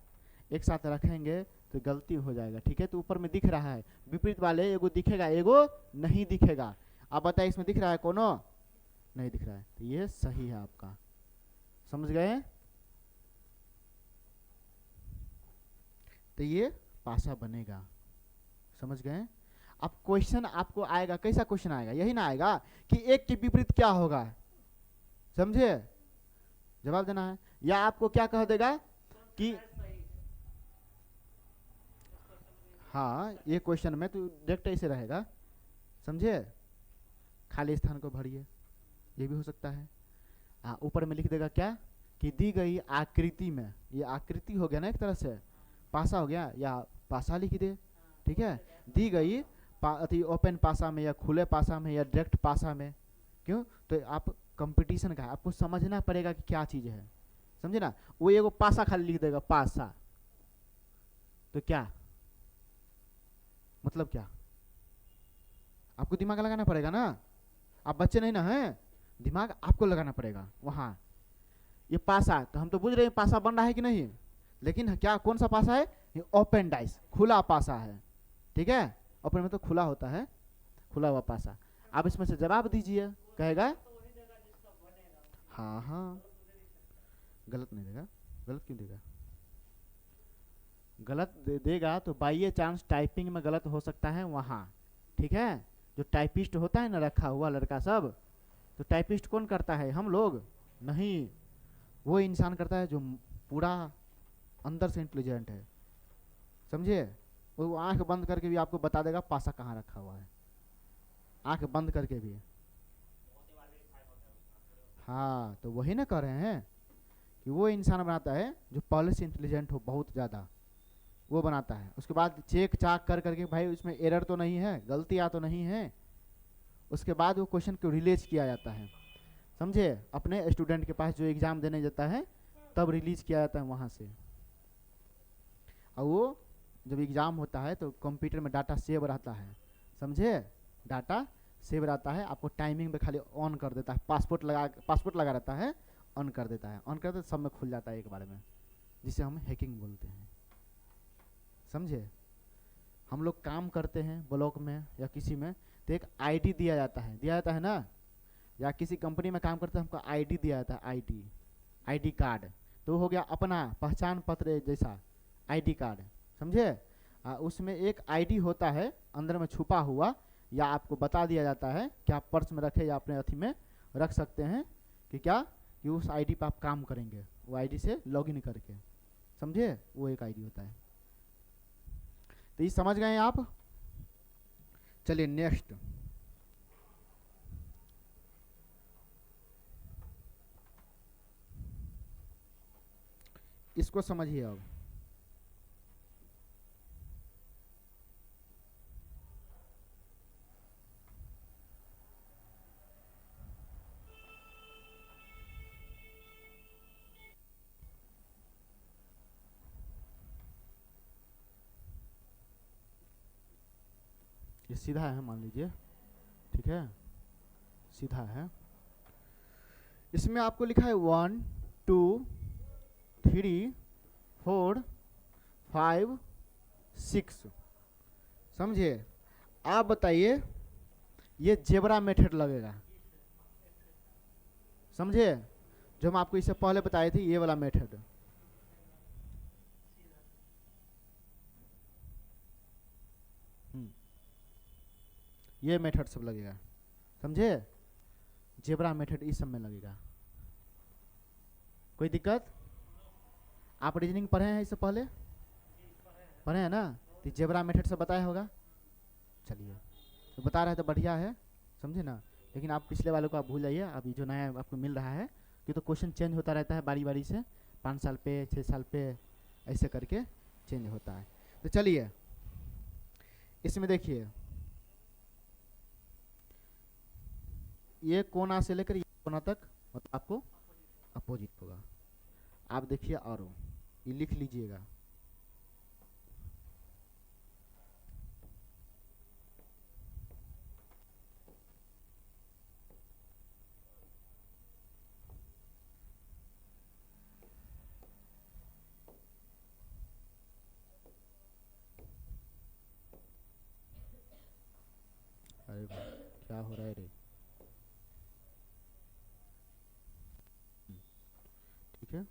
एक साथ रखेंगे तो गलती हो जाएगा, ठीक है। तो ऊपर में दिख रहा है विपरीत वाले, एगो दिखेगा एगो नहीं दिखेगा। आप बताइए इसमें दिख रहा है कोनो? नहीं दिख रहा है, तो ये सही है आपका। समझ गए? तो ये पासा बनेगा, समझ गए? अब क्वेश्चन आपको आएगा, कैसा क्वेश्चन आएगा? यही ना आएगा कि एक के विपरीत क्या होगा, समझे? जवाब देना है। या आपको क्या कह देगा कि हाँ, ये क्वेश्चन में तो डायरेक्ट ऐसे रहेगा, समझे, खाली स्थान को भरिए, ये भी हो सकता है। ऊपर में लिख देगा क्या कि दी गई आकृति में, ये आकृति हो गया ना एक तरह से, पासा हो गया, या पासा लिख दे, ठीक है। दी गई ओपन पासा में या खुले पासा में या डायरेक्ट पासा में, क्यों? तो आप कंपटीशन का है, आपको समझना पड़ेगा कि क्या चीज है, समझे ना। वो एगो पासा खाली लिख देगा, पासा, तो क्या मतलब, क्या? आपको दिमाग लगाना पड़ेगा ना, आप बच्चे नहीं ना हैं, दिमाग आपको लगाना पड़ेगा वहां। ये पासा, तो हम तो बुझ रहे हैं पासा बन रहा है कि नहीं, लेकिन क्या कौन सा पासा है? ये ओपन डाइस, खुला पासा है, ठीक है। ओपन में तो खुला होता है, खुला हुआ पासा। आप इसमें से जवाब दीजिए, कहेगा हाँ हाँ, गलत नहीं देगा। गलत क्यों देगा? गलत देगा तो बाई चांस टाइपिंग में गलत हो सकता है वहाँ, ठीक है। जो टाइपिस्ट होता है ना रखा हुआ लड़का सब, तो टाइपिस्ट कौन करता है? हम लोग नहीं, वो इंसान करता है जो पूरा अंदर से इंटेलिजेंट है, समझे। वो आंख बंद करके भी आपको बता देगा पासा कहाँ रखा हुआ है, आंख बंद करके भी। हाँ, तो वही ना कह रहे हैं कि वो इंसान बनाता है जो पहले से इंटेलिजेंट हो बहुत ज़्यादा, वो बनाता है। उसके बाद चेक चाक कर करके भाई उसमें एरर तो नहीं है, गलतियाँ तो नहीं है, उसके बाद वो क्वेश्चन को रिलीज किया जाता है, समझे। अपने स्टूडेंट के पास जो एग्ज़ाम देने जाता है तब रिलीज किया जाता है वहाँ से। और वो जब एग्ज़ाम होता है तो कंप्यूटर में डाटा सेव रहता है, समझे, डाटा सेव रहता है। आपको टाइमिंग पे खाली ऑन कर देता है, पासपोर्ट लगा रहता है, ऑन कर देता है, ऑन करते सब में खुल जाता है एक बार में, जिसे हम हैकिंग बोलते हैं, समझे। हम लोग काम करते हैं ब्लॉक में या किसी में, तो एक आईडी दिया जाता है ना, या किसी कंपनी में काम करते हैं हमको आईडी दिया जाता है, आईडी कार्ड। तो हो गया अपना पहचान पत्र जैसा आईडी कार्ड, समझे। उसमें एक आईडी होता है अंदर में छुपा हुआ, या आपको बता दिया जाता है कि आप पर्स में रखे या अपने अथी में रख सकते हैं कि क्या कि उस आईडी पर आप काम करेंगे, वो आईडी से लॉगिन करके, समझे। वो एक आईडी होता है। तो ये समझ गए आप? चलिए नेक्स्ट, इसको समझिए अब। ये सीधा है मान लीजिए, ठीक है, सीधा है। इसमें आपको लिखा है 1 2 3 4 5 6, समझे। आप बताइए ये जेब्रा मेथड लगेगा, समझे? जो हम आपको इससे पहले बताए थे, ये वाला मेथड। ये मेथड सब लगेगा, समझे? जेब्रा मेथड इस सब में लगेगा। कोई दिक्कत? आप रीजनिंग पढ़े हैं इससे पहले? पढ़े हैं ना? तो जेब्रा मेथड सब बताया होगा। चलिए, तो बता रहे तो बढ़िया है, समझे ना? लेकिन आप पिछले वालों को आप भूल जाइए, अभी जो नया आपको मिल रहा है, कि तो क्वेश्चन चेंज होता रहता है बारी बारी से, 5 साल पे, 6 साल पे, ऐसे करके चेंज होता है। तो चलिए, इसमें देखिए, ये कोना से लेकर ये कोना तक मतलब आपको अपोजिट होगा। आप देखिए, और ये लिख लीजिएगा। अरे भाई, क्या हो रहा है रे? ठीक है,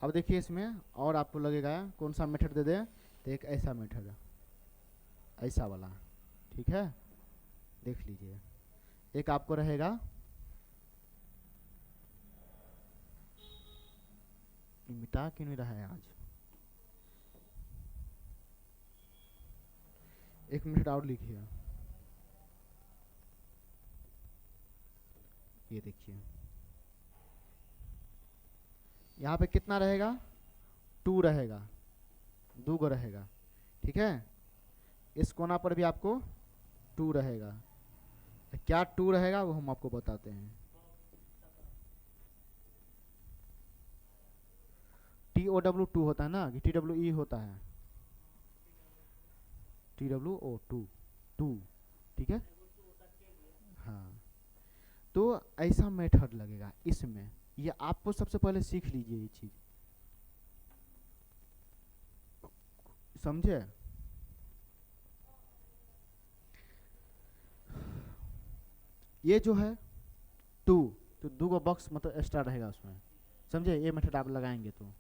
अब देखिए इसमें और आपको लगेगा कौन सा मेथड दे दे, तो एक ऐसा मेथड, ऐसा वाला, ठीक है? देख लीजिए, एक आपको रहेगा, मिटा क्यों नहीं रहा है आज? एक मिनट और लिखिए, ये देखिए, यहाँ पे कितना रहेगा? 2 रहेगा, 2 गो रहेगा, ठीक है? इस कोना पर भी आपको 2 रहेगा। क्या 2 रहेगा वो हम आपको बताते हैं। TOW2 होता है ना, कि TWE होता है? TWO2, 2, ठीक है? हाँ, तो ऐसा मेथड लगेगा इसमें। ये आपको सबसे पहले सीख लीजिए ये चीज, समझे? ये जो है 2, तो 2 गो बॉक्स मतलब एक्स्ट्रा रहेगा उसमें, समझे? ये मेथड आप लगाएंगे तो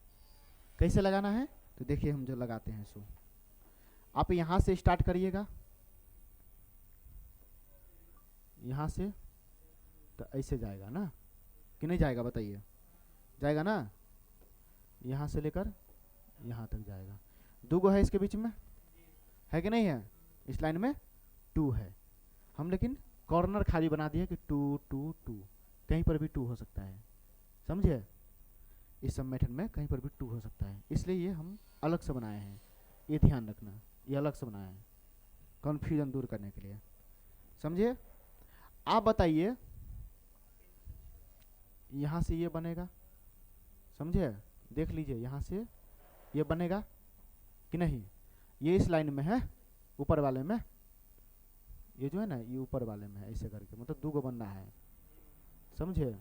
कैसे लगाना है, तो देखिए हम जो लगाते हैं सो, आप यहाँ से स्टार्ट करिएगा, यहाँ से, तो ऐसे जाएगा ना, कि नहीं जाएगा? बताइए, जाएगा ना? यहाँ से लेकर यहाँ तक जाएगा। 2 गो है इसके बीच में, है कि नहीं है? इस लाइन में 2 है, हम लेकिन कॉर्नर खाली बना दिए कि 2 2 2, कहीं पर भी 2 हो सकता है, समझे? इस सब मेथड में कहीं पर भी 2 हो सकता है, इसलिए ये हम अलग से बनाए हैं, ये ध्यान रखना, ये अलग से बनाया है कन्फ्यूजन दूर करने के लिए, समझे? आप बताइए, यहाँ से ये बनेगा, समझे? देख लीजिए, यहाँ से ये बनेगा कि नहीं? ये इस लाइन में है, ऊपर वाले में, ये जो है ना, ये ऊपर वाले में है, ऐसे करके मतलब 2 गो बनना है, समझे?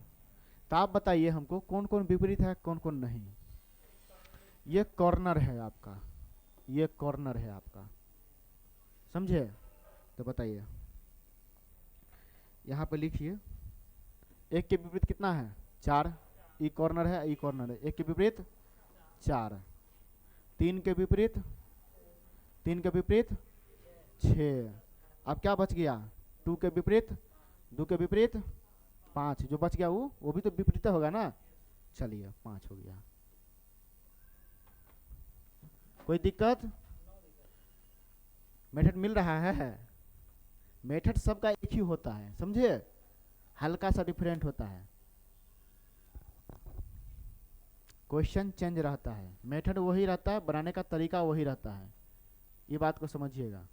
तो आप बताइए हमको कौन कौन विपरीत है, कौन कौन नहीं? ये कॉर्नर है आपका, ये कॉर्नर है आपका, समझे? तो बताइए, यहाँ पे लिखिए, एक के विपरीत कितना है? 4, ई कॉर्नर है, ई कॉर्नर है, एक के विपरीत 4, 3 के विपरीत, 3 के विपरीत 6, अब क्या बच गया? 2 के विपरीत, 2 के विपरीत 5, जो बच गया वो भी तो विपरीत होगा ना? चलिए, 5 हो गया, कोई दिक्कत? मेथड मिल रहा है? मेथड सबका एक ही होता है, समझे? हल्का सा डिफरेंट होता है, क्वेश्चन चेंज रहता है, मेथड वही रहता है, बनाने का तरीका वही रहता है, ये बात को समझिएगा।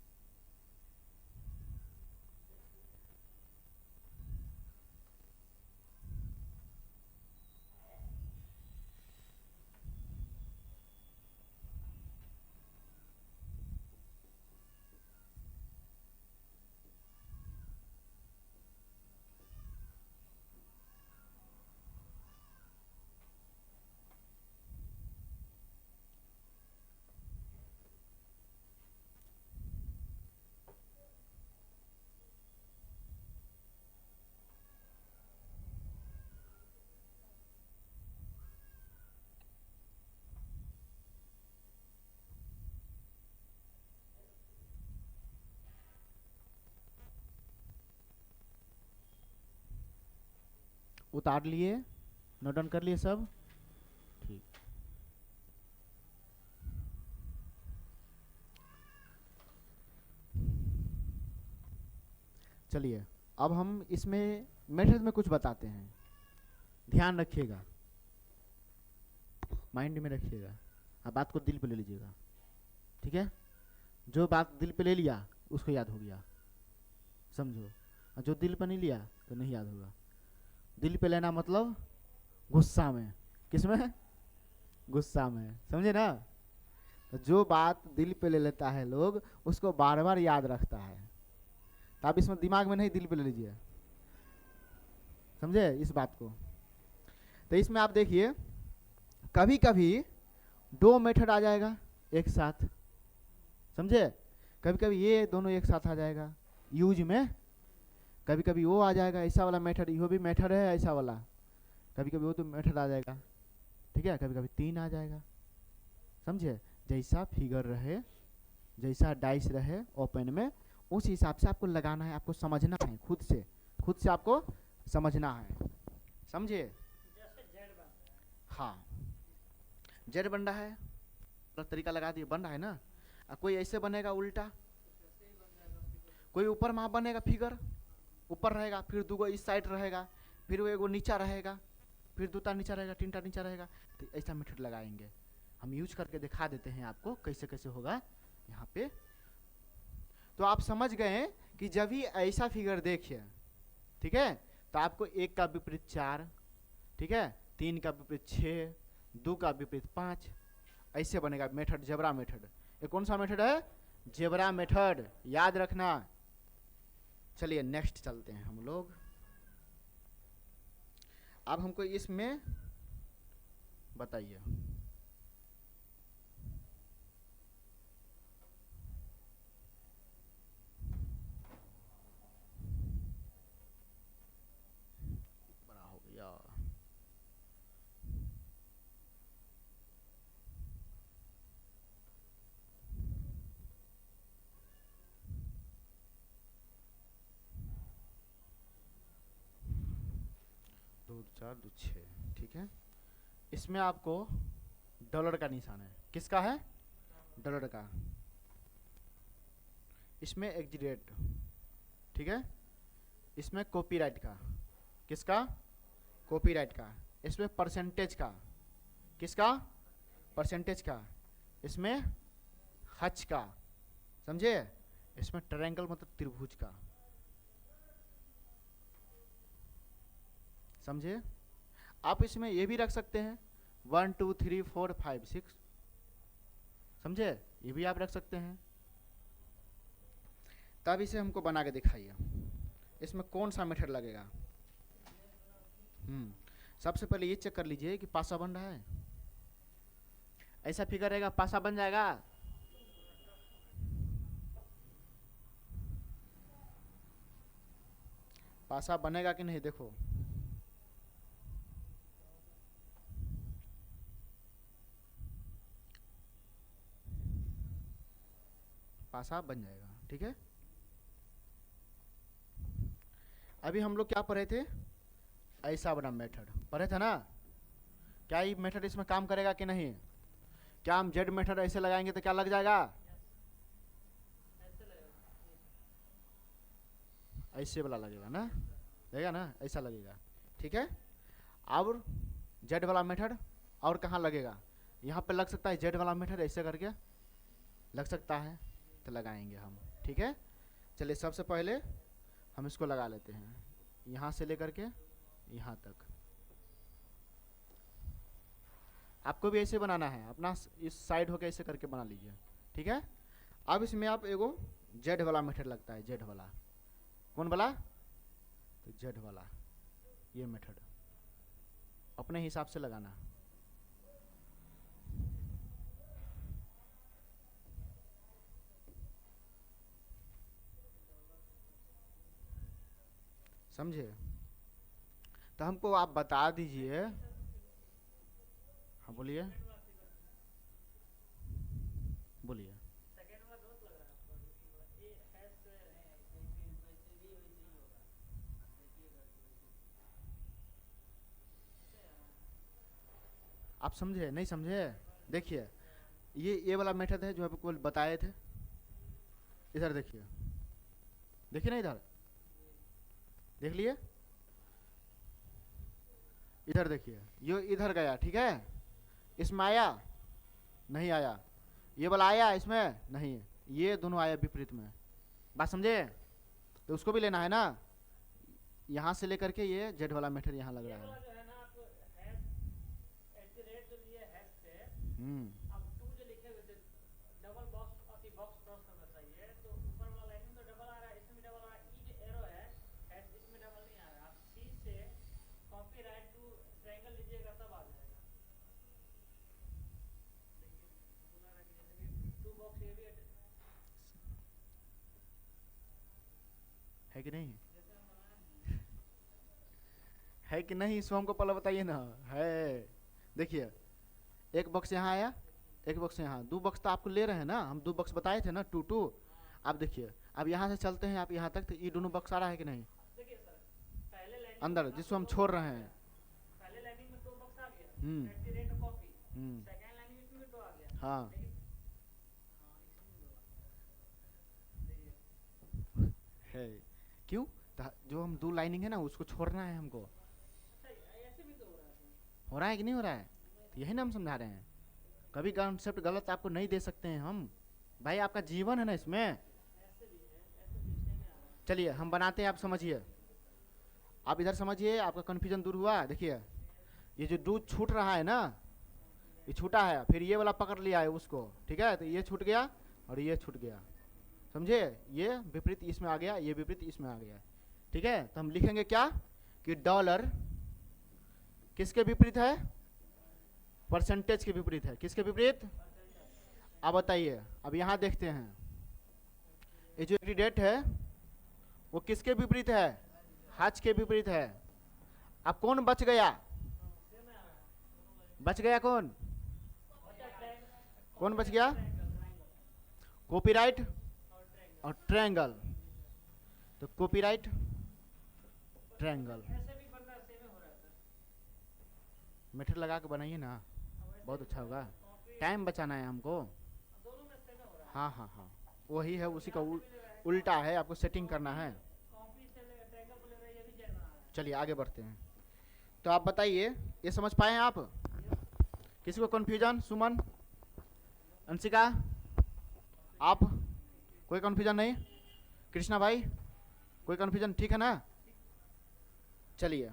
उतार लिए, नोट डाउन कर लिए सब? ठीक। चलिए अब हम इसमें मेथड में कुछ बताते हैं, ध्यान रखिएगा, माइंड में रखिएगा, आप बात को दिल पे ले लीजिएगा, ठीक है? जो बात दिल पे ले लिया उसको याद हो गया, समझो, और जो दिल पे नहीं लिया तो नहीं याद होगा। दिल पे लेना मतलब गुस्सा में, किसमें? गुस्सा में, समझे ना? तो जो बात दिल पे ले लेता है लोग उसको बार बार याद रखता है, तो आप इसमें दिमाग में नहीं, दिल पे ले लीजिए, समझे इस बात को? तो इसमें आप देखिए कभी कभी दो मेथड आ जाएगा एक साथ, समझे? कभी कभी ये दोनों एक साथ आ जाएगा यूज में, कभी कभी वो आ जाएगा ऐसा वाला मेथड, ये भी मेथड है ऐसा वाला, कभी कभी वो तो मेथड आ जाएगा, ठीक है? कभी कभी तीन आ जाएगा, समझे? जैसा फिगर रहे, जैसा डाइस रहे ओपन में, उस हिसाब से आपको लगाना है, आपको समझना है, खुद से आपको समझना है, समझे? हाँ, जेड बन रहा है, तरीका लगा दिए, बन रहा है ना? कोई ऐसे बनेगा उल्टा, कोई ऊपर में बनेगा, फिगर ऊपर रहेगा, फिर दूगो इस साइड रहेगा, फिर वो एगो नीचा रहेगा, फिर दूटा नीचा रहेगा, तीनटा नीचा रहेगा, तो ऐसा मेथड लगाएंगे हम, यूज करके दिखा देते हैं आपको कैसे कैसे होगा यहाँ पे। तो आप समझ गए कि जब भी ऐसा फिगर देखिए, ठीक है, तो आपको एक का विपरीत 4, ठीक है, 3 का विपरीत 6, 2 का विपरीत 5, ऐसे बनेगा मेथड, जेब्रा मेथड। ये कौन सा मेथड है? जेब्रा मेथड, याद रखना। चलिए नेक्स्ट चलते हैं हम लोग। अब हमको इसमें बताइए, बड़ा हो गया, दो 4 2 6, ठीक है? इसमें आपको डॉलर का निशान है, किसका है? डॉलर का। इसमें एग्जीडेट, ठीक है? इसमें कॉपीराइट का, किसका? कॉपीराइट का। इसमें परसेंटेज का, किसका? परसेंटेज का। इसमें हच का, समझे? इसमें ट्रायंगल मतलब त्रिभुज का, समझे? आप इसमें ये भी रख सकते हैं 1 2 3 4 5 6, समझे? ये भी आप रख सकते हैं। तब इसे हमको बना के दिखाइए, इसमें कौन सा मेथड लगेगा। सबसे पहले ये चेक कर लीजिए कि पासा बन रहा है, ऐसा फिगर रहेगा, पासा बन जाएगा? पासा बनेगा कि नहीं, देखो, पासा बन जाएगा, ठीक है? अभी हम लोग क्या पढ़े थे? ऐसा बना मेथड पढ़े थे ना? क्या ये मेथड इसमें काम करेगा कि नहीं? क्या हम जेड मेथड ऐसे लगाएंगे तो क्या लग जाएगा? ऐसे वाला लगेगा ना, लगेगा ना, ऐसा लगेगा, ठीक है? और जेड वाला मेथड और कहाँ लगेगा? यहाँ पे लग सकता है जेड वाला मेथड, ऐसे करके लग सकता है, तो लगाएंगे हम, ठीक है? चलिए सबसे पहले हम इसको लगा लेते हैं, यहाँ से लेकर के यहाँ तक। आपको भी ऐसे बनाना है, अपना इस साइड होकर ऐसे करके बना लीजिए, ठीक है? अब इसमें आप एगो जेड वाला मेथड लगता है, जेड वाला, कौन वाला? तो जेड वाला, ये मेथड अपने हिसाब से लगाना, समझे? तो हमको आप बता दीजिए, हाँ बोलिए, बोलिए। आप समझे नहीं समझे? देखिए ये वाला मेथड है जो आपको बताए थे। इधर देखिए, देखिए ना, इधर देख लिए, इधर देखिए, ये इधर गया, ठीक है, इसमें आया नहीं आया, ये वाला आया इसमें नहीं, ये दोनों आया विपरीत में। बात समझे? तो उसको भी लेना है ना, यहाँ से लेकर के ये जेड वाला मेथड यहाँ लग रहा है। है कि नहीं? है कि नहीं, इसको हमको पहले बताइए ना। है, देखिए एक बॉक्स यहाँ आया, एक बॉक्स यहाँ, दो बॉक्स तो आपको ले रहे हैं ना, हम दो बॉक्स बताए थे ना, 2 2। अब देखिए, अब यहाँ से चलते हैं आप यहाँ तक, तो ये दोनों बॉक्स आ रहा है कि नहीं अंदर, जिसको हम छोड़ रहे हैं। हाँ है, क्यों? जो हम दो लाइनिंग है ना उसको छोड़ना है हमको। हो रहा है कि नहीं हो रहा है? तो यही ना हम समझा रहे हैं, कभी कॉन्सेप्ट गलत आपको नहीं दे सकते हैं हम, भाई आपका जीवन है ना इसमें। चलिए हम बनाते हैं, आप समझिए, आप इधर समझिए, आपका कन्फ्यूजन दूर हुआ। देखिए ये जो दूध छूट रहा है ना, ये छूटा है, फिर ये वाला पकड़ लिया है उसको, ठीक है, तो ये छूट गया और ये छूट गया, समझे? ये विपरीत इसमें आ गया, ये विपरीत इसमें आ गया, ठीक है। तो हम लिखेंगे क्या कि डॉलर किसके विपरीत है? परसेंटेज के विपरीत है। किसके विपरीत? अब बताइए, अब यहां देखते हैं, ये जो डेट है वो किसके विपरीत है? हज के विपरीत है। अब कौन बच गया? बच गया कौन? कौन बच गया? कॉपीराइट और ट्रायंगल। तो कॉपीराइट ट्रायंगल मेथड लगा के बनाइए ना, बहुत अच्छा होगा, टाइम बचाना है हमको। हाँ हाँ हाँ, वही है, उसी का उल्टा है, आपको सेटिंग करना है। चलिए आगे बढ़ते हैं। तो आप बताइए, ये समझ पाए हैं आप? किसी को कन्फ्यूजन? सुमन, अंशिका, आप, कोई कन्फ्यूजन नहीं? कृष्णा भाई, कोई कन्फ्यूजन? ठीक है ना? चलिए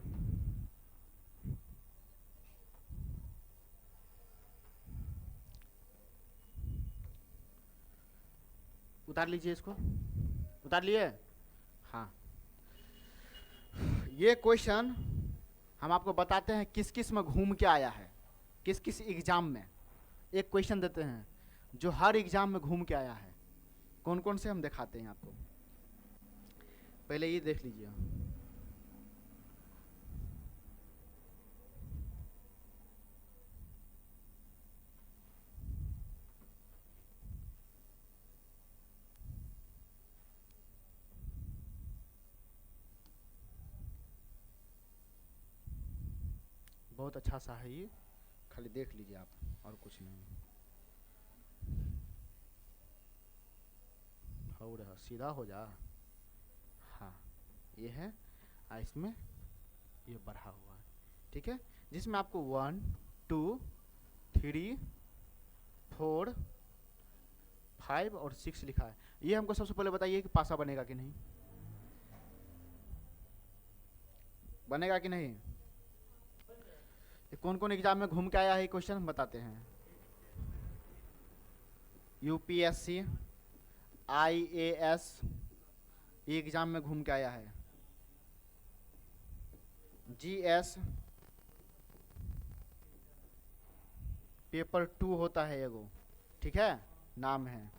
उतार लीजिए, इसको उतार लिए? हाँ, ये क्वेश्चन हम आपको बताते हैं किस किस में घूम के आया है, किस किस एग्जाम में। एक क्वेश्चन देते हैं जो हर एग्जाम में घूम के आया है, कौन कौन से हम दिखाते हैं आपको। पहले ये देख लीजिए, बहुत अच्छा सा है ये, खाली देख लीजिए आप, और कुछ नहीं। हो रहा, सीधा हो जा। हाँ ये है, इसमें ये बढ़ा हुआ है, ठीक है, जिसमें आपको 1 2 3 4 5 और 6 लिखा है। ये हमको सबसे पहले बताइए कि पासा बनेगा कि नहीं, बनेगा कि नहीं? कौन कौन एग्जाम में घूम के आया है क्वेश्चन, हम बताते हैं। यूपीएससी, आईएएस, ये एग्जाम में घूम के आया है। जीएस पेपर 2 होता है एगो, ठीक है, नाम है।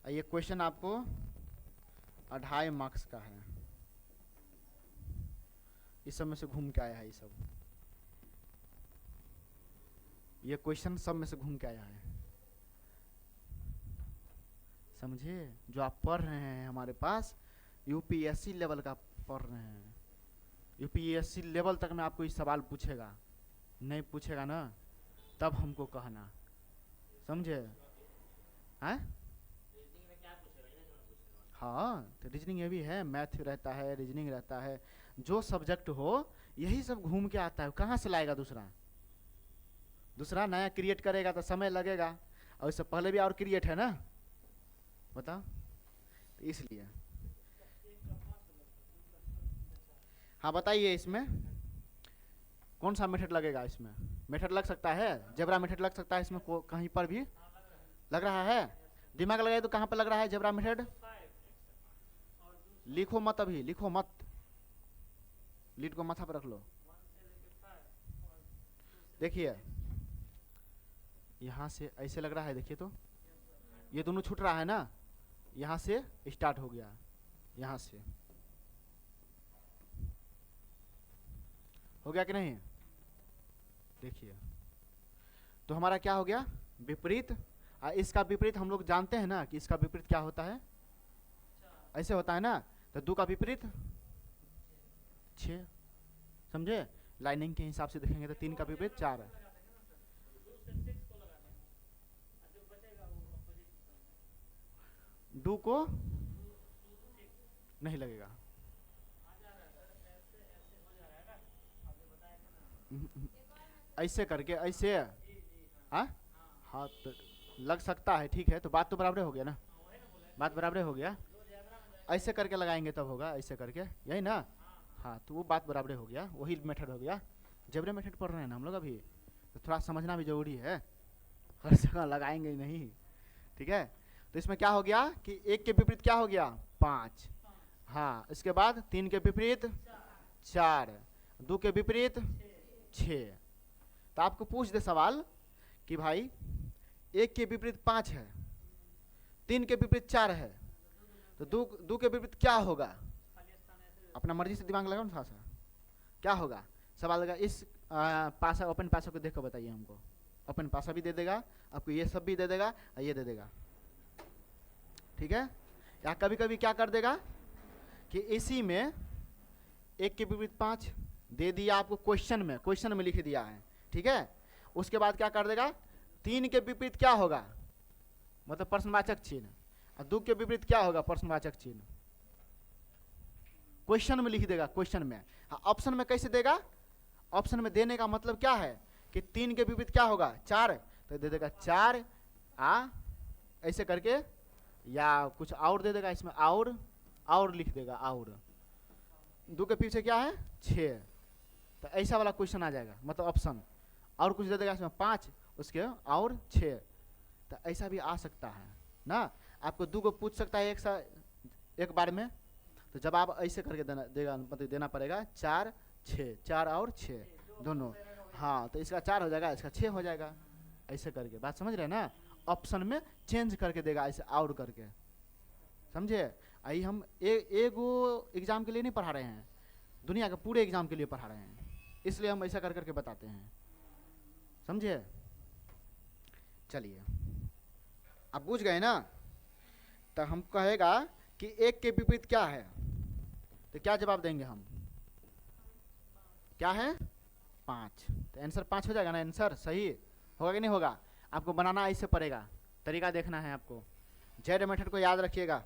ये क्वेश्चन आपको 2.5 मार्क्स का है, इस सब में से घूम के आया है, ये क्वेश्चन सब में से घूम के आया है, समझे? जो आप पढ़ रहे हैं हमारे पास यूपीएससी लेवल का पढ़ रहे हैं, यूपीएससी लेवल तक में आपको इस सवाल पूछेगा, नहीं पूछेगा ना तब हमको कहना, समझे? हैं? हाँ, तो रीजनिंग ये भी है, मैथ रहता है, रीजनिंग रहता है, जो सब्जेक्ट हो यही सब घूम के आता है। कहाँ से लाएगा दूसरा? दूसरा नया क्रिएट करेगा तो समय लगेगा, और इससे पहले भी और क्रिएट है ना, बताओ। तो इसलिए हाँ बताइए, इसमें कौन सा मेथड लगेगा? इसमें मेथड लग सकता है, जेब्रा मेथड लग सकता है इसमें, कहीं पर भी लग रहा है? दिमाग लगाए तो कहाँ पर लग रहा है जेब्रा मेथड? लिखो मत, अभी लिखो मत, लीड को माथा पर रख लो। देखिए यहाँ से ऐसे लग रहा है, देखिए तो ये दोनों छूट रहा है ना, यहाँ से स्टार्ट हो गया, यहाँ से हो गया कि नहीं? देखिए तो हमारा क्या हो गया? विपरीत। इसका विपरीत हम लोग जानते हैं ना कि इसका विपरीत क्या होता है, ऐसे होता है ना। तो 2 का विपरीत 6, समझे? लाइनिंग के हिसाब से देखेंगे तो 3 का विपरीत 4 है। 2 को नहीं लगेगा, ऐसे करके ऐसे। हाँ हाँ, तो लग सकता है, ठीक है, तो बात तो बराबर हो गया ना, बात बराबर हो गया। ऐसे करके लगाएंगे तब होगा, ऐसे करके, यही ना? हाँ, तो वो बात बराबर हो गया, वही मेथड हो गया। जबरे मेथड पढ़ रहे हैं ना हम लोग अभी, तो थोड़ा समझना भी जरूरी है, हर जगह लगाएंगे ही नहीं, ठीक है? तो इसमें क्या हो गया कि 1 के विपरीत क्या हो गया? 5। हाँ, इसके बाद 3 के विपरीत 4, 2 के विपरीत 6। तो आपको पूछ दे सवाल कि भाई 1 के विपरीत 5 है, 3 के विपरीत 4 है, तो 2 के विपरीत क्या होगा? अपना मर्जी से दिमाग लगाओ ना थोड़ा सा, क्या होगा? सवाल लगा इस पासा, ओपन पासा को देखो, बताइए हमको। ओपन पासा भी दे देगा आपको, ये सब भी दे देगा और ये दे देगा, ठीक है? या कभी कभी क्या कर देगा कि इसी में 1 के विपरीत 5 दे दिया आपको, क्वेश्चन में लिख दिया है, ठीक है? उसके बाद क्या कर देगा? 3 के विपरीत क्या होगा, मतलब प्रश्नवाचक चिन्ह, और 2 के विपरीत क्या होगा? प्रश्नवाचक चिन्ह। क्वेश्चन में लिख देगा, क्वेश्चन में। हाँ, ऑप्शन में कैसे देगा? ऑप्शन में देने का मतलब क्या है कि 3 के विपरीत क्या होगा? 4, तो दे देगा 4 ऐसे करके, या कुछ और दे देगा इसमें, और लिख देगा, और 2 के पीछे क्या है? 6, तो ऐसा वाला क्वेश्चन आ जाएगा, मतलब ऑप्शन। और कुछ दे देगा इसमें 5, उसके और 6, तो ऐसा भी आ सकता है ना। आपको 2 को पूछ सकता है एक बार में, तो जवाब ऐसे करके देगा, मतलब देना पड़ेगा 4 6, 4 और 6 दोनों। हाँ, तो इसका 4 हो जाएगा, इसका 6 हो जाएगा, ऐसे करके। बात समझ रहे हैं ना? ऑप्शन में चेंज करके देगा, ऐसे और करके, समझे? आई हम एगो एग्जाम के लिए नहीं पढ़ा रहे हैं, दुनिया के पूरे एग्जाम के लिए पढ़ा रहे हैं, इसलिए हम ऐसा कर करके बताते हैं, समझे? चलिए, आप बुझ गए ना? तो हम कहेगा कि 1 के विपरीत क्या है, तो क्या जवाब देंगे हम? क्या है? 5। तो आंसर 5 हो जाएगा ना? आंसर सही होगा कि नहीं होगा? आपको बनाना ऐसे पड़ेगा, तरीका देखना है आपको। जेड मेथड को याद रखिएगा।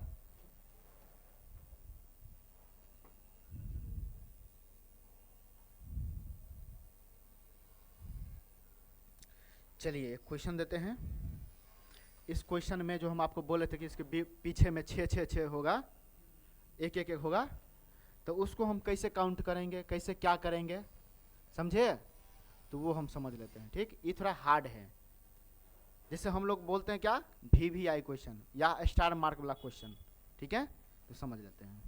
चलिए एक क्वेश्चन देते हैं। इस क्वेश्चन में जो हम आपको बोले थे कि इसके पीछे में 6 6 6 होगा, एक एक एक होगा, तो उसको हम कैसे काउंट करेंगे, कैसे क्या करेंगे, समझे? तो वो हम समझ लेते हैं, ठीक? ये थोड़ा हार्ड है, जैसे हम लोग बोलते हैं क्या, VVI क्वेश्चन या स्टार मार्क वाला क्वेश्चन, ठीक है? तो समझ लेते हैं।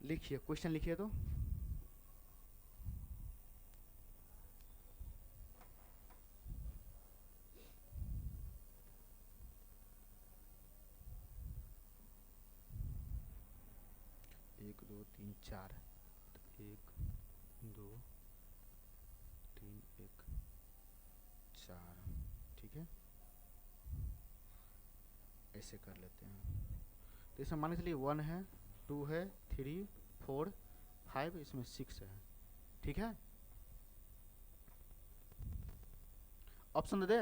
लिखिए क्वेश्चन, लिखिए तो। एक दो तीन चार, 1 2 3 1 4, ठीक है? ऐसे कर लेते हैं। तो इसमें मान के चलिए 1 है, 2 है, 3 4 5, इसमें 6 है, ठीक है, ऑप्शन दे दे,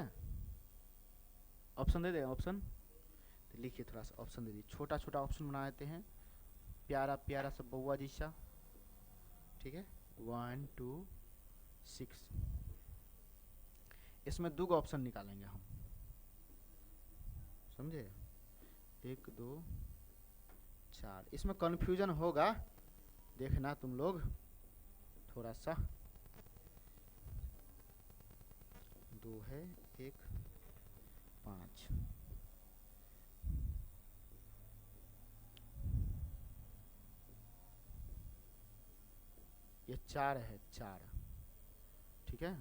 ऑप्शन दे दे, ऑप्शन तो लिखिए, थोड़ा सा ऑप्शन दे दीजिए, छोटा छोटा ऑप्शन बना देते हैं, प्यारा प्यारा सा बउआ जैसा, ठीक है। 1 2 6, इसमें 2 ऑप्शन निकालेंगे हम, समझे, 1 2 4, इसमें कन्फ्यूजन होगा, देखना तुम लोग थोड़ा सा, 2 है, 1 5, ये 4 है, 4, ठीक है।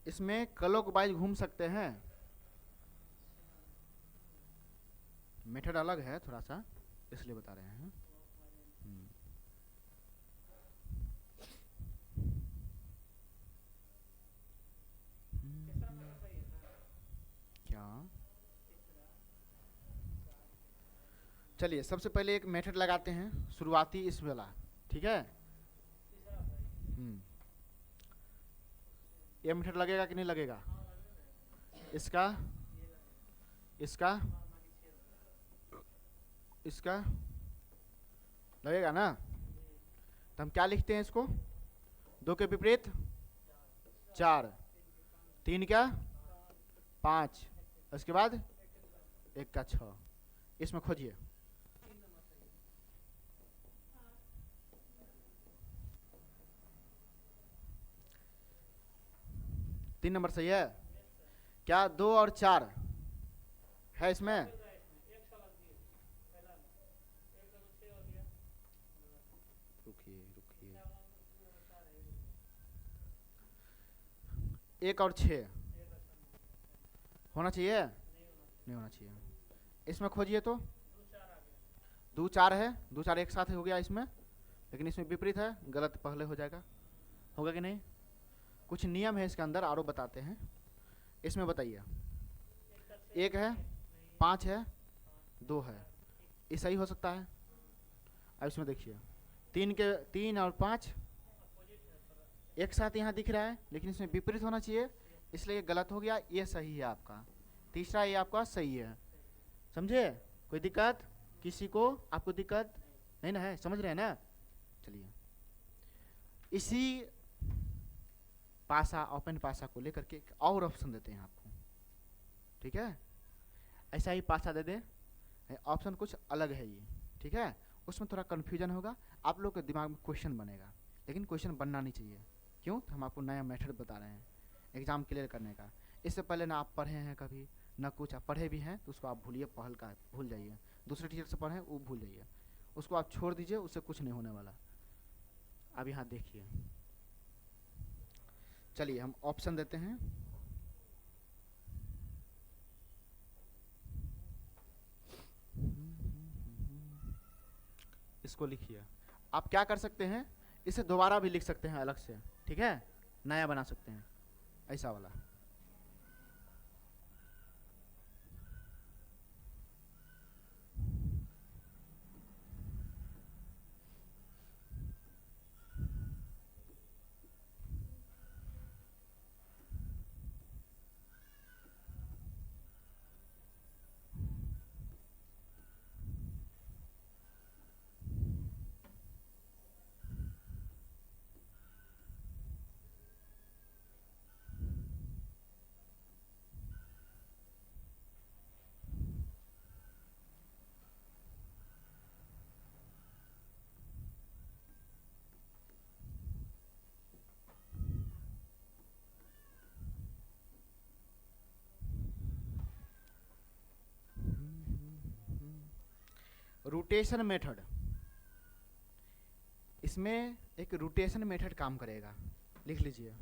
इसमें क्लॉक वाइज घूम सकते हैं, मेथड अलग है थोड़ा सा, इसलिए बता रहे हैं। क्या, चलिए सबसे पहले एक मेथड लगाते हैं शुरुआती इस वाला, ठीक है। ये मेथड लगेगा कि नहीं लगेगा, इसका इसका इसका लगेगा ना, तो हम क्या लिखते हैं इसको, 2 के विपरीत 4, 3 क्या 5, उसके बाद 1 का 6, इसमें खोजिए। तीन नंबर सही है क्या, 2 और 4 है इसमें, रुकिए रुकिए, 1 और 6 होना चाहिए, नहीं होना चाहिए, इसमें खोजिए तो 2 4 है, 2 4 एक साथ हो गया इसमें, लेकिन इसमें विपरीत है, गलत पहले हो जाएगा, होगा कि नहीं, कुछ नियम है इसके अंदर, आरो बताते हैं। इसमें बताइए, 1 है, 5 है, 2 है, ये सही हो सकता है। अब इसमें देखिए, 3 और 5 एक साथ यहाँ दिख रहा है, लेकिन इसमें विपरीत होना चाहिए, इसलिए गलत हो गया, ये सही है आपका, तीसरा ये आपका सही है, समझे, कोई दिक्कत किसी को, आपको दिक्कत नहीं ना है, समझ रहे हैं ना। चलिए इसी पासा, ओपन पासा को लेकर के एक और ऑप्शन देते हैं आपको, ठीक है, ऐसा ही पासा दे दे, ऑप्शन कुछ अलग है ये, ठीक है, उसमें थोड़ा कन्फ्यूजन होगा, आप लोग के दिमाग में क्वेश्चन बनेगा, लेकिन क्वेश्चन बनना नहीं चाहिए, क्यों, तो हम आपको नया मेथड बता रहे हैं एग्जाम क्लियर करने का। इससे पहले ना आप पढ़े हैं कभी, ना कुछ आप पढ़े भी हैं तो उसको आप भूलिए, पहल का भूल जाइए, दूसरे टीचर से पढ़ें वो भूल जाइए, उसको आप छोड़ दीजिए, उससे कुछ नहीं होने वाला। अब यहाँ देखिए, चलिए हम ऑप्शन देते हैं, इसको लिखिए, आप क्या कर सकते हैं, इसे दोबारा भी लिख सकते हैं अलग से, ठीक है, नया बना सकते हैं, ऐसा वाला। रोटेशन मेथड, इसमें एक रोटेशन मेथड काम करेगा, लिख लीजिए,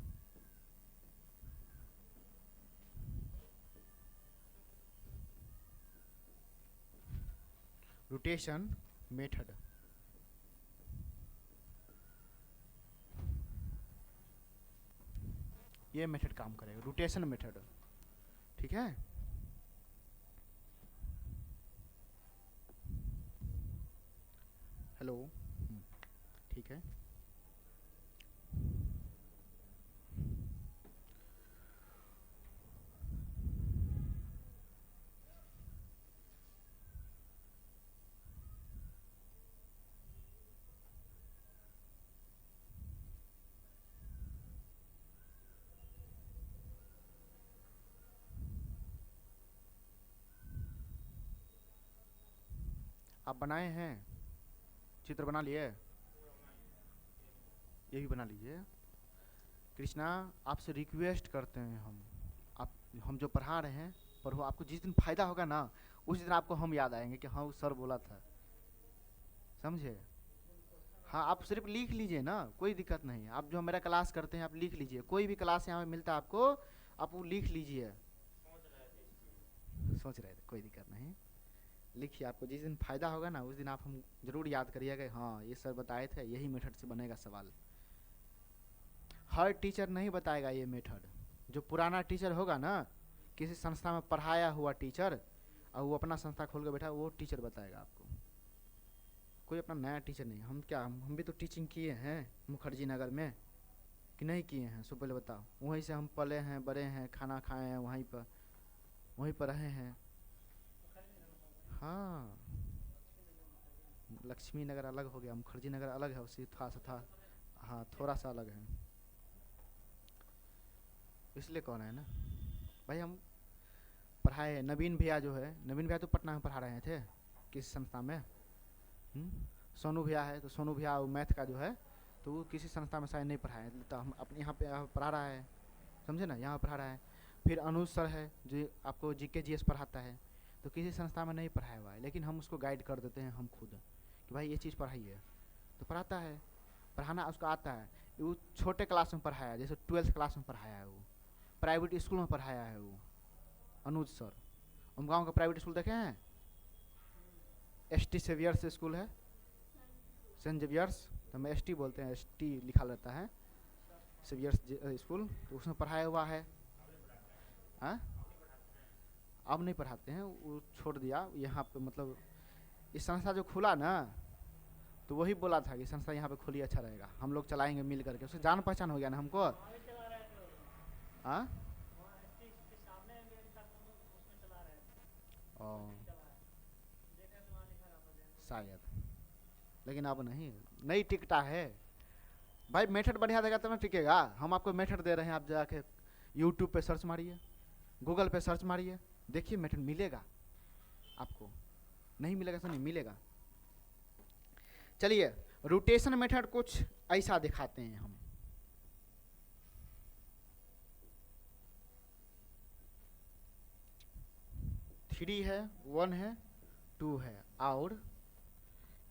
रोटेशन मेथड। ये मेथड काम करेगा, रोटेशन मेथड, ठीक है। हेलो, ठीक है। आप बनाए हैं, चित्र बना लिए, ये भी बना लीजिए। कृष्णा, आपसे रिक्वेस्ट करते हैं हम जो पढ़ा रहे हैं पढ़ो। आपको जिस दिन फायदा होगा ना उस दिन आपको हम याद आएंगे कि हाँ वो सर बोला था, समझे। हाँ, आप सिर्फ लिख लीजिए ना, कोई दिक्कत नहीं है। आप जो मेरा क्लास करते हैं आप लिख लीजिए, कोई भी क्लास यहाँ पे मिलता है आपको, आप वो लिख लीजिए। सोच रहे थे, कोई दिक्कत नहीं, लिखिए। आपको जिस दिन फायदा होगा ना उस दिन आप हम जरूर याद करिएगा, हाँ ये सर बताए थे, यही मेथड से बनेगा सवाल। हर टीचर नहीं बताएगा ये मेथड। जो पुराना टीचर होगा ना, किसी संस्था में पढ़ाया हुआ टीचर, और वो अपना संस्था खोल कर बैठा, वो टीचर बताएगा आपको, कोई अपना नया टीचर नहीं। हम भी तो टीचिंग किए हैं मुखर्जी नगर में, कि नहीं किए हैं? सो पहले बताओ। वहीं से हम पले हैं, बड़े हैं, खाना खाए हैं, वहीं पर रहे हैं। हाँ, लक्ष्मी नगर अलग हो गया, मुखर्जी नगर अलग है, उसी थोड़ा सा था। हाँ, थोड़ा सा अलग है, इसलिए कौन है ना भाई। हम पढ़ाए, नवीन भैया जो है, नवीन भैया तो पटना में पढ़ा रहे थे किसी संस्था में। सोनू भैया है, तो सोनू भैया वो मैथ का जो है, तो वो किसी संस्था में शायद नहीं पढ़ाए, तो हम अपने यहाँ पे पढ़ा रहा है, समझे ना, यहाँ पढ़ा रहा है। फिर अनुज सर है जो आपको जीके जीएस पढ़ाता है, तो किसी संस्था में नहीं पढ़ाया हुआ है, लेकिन हम उसको गाइड कर देते हैं हम खुद, कि भाई ये चीज़ पढ़ाइए, तो पढ़ाता है। पढ़ाना उसको आता है। वो छोटे क्लास में पढ़ाया है, जैसे 12th क्लास में पढ़ाया है, वो प्राइवेट स्कूल में पढ़ाया है वो अनुज सर। हम गाँव का प्राइवेट स्कूल देखे हैं, ST सेवियर्स स्कूल है, सेंट जेवियर्स, तो हम ST बोलते हैं, ST लिखा रहता है, सेवियर्स स्कूल, तो उसमें पढ़ाया हुआ है। हाँ, अब नहीं पढ़ाते हैं, वो छोड़ दिया। यहाँ पे मतलब इस संस्था जो खुला ना, तो वही बोला था कि संस्था यहाँ पे खुली अच्छा रहेगा, हम लोग चलाएंगे मिल करके। उससे जान पहचान हो गया ना हमको। हाँ, शायद, लेकिन अब नहीं टिकता है भाई। मेथड बढ़िया देगा तब ना टिकेगा। हम आपको मेथड दे रहे हैं, आप जाके यूट्यूब पे सर्च मारिए, गूगल पे सर्च मारिए, देखिए मेथड मिलेगा आपको। नहीं मिलेगा तो नहीं मिलेगा। चलिए, रोटेशन मेथड कुछ ऐसा दिखाते हैं हम। थ्री है, 1 है, 2 है, और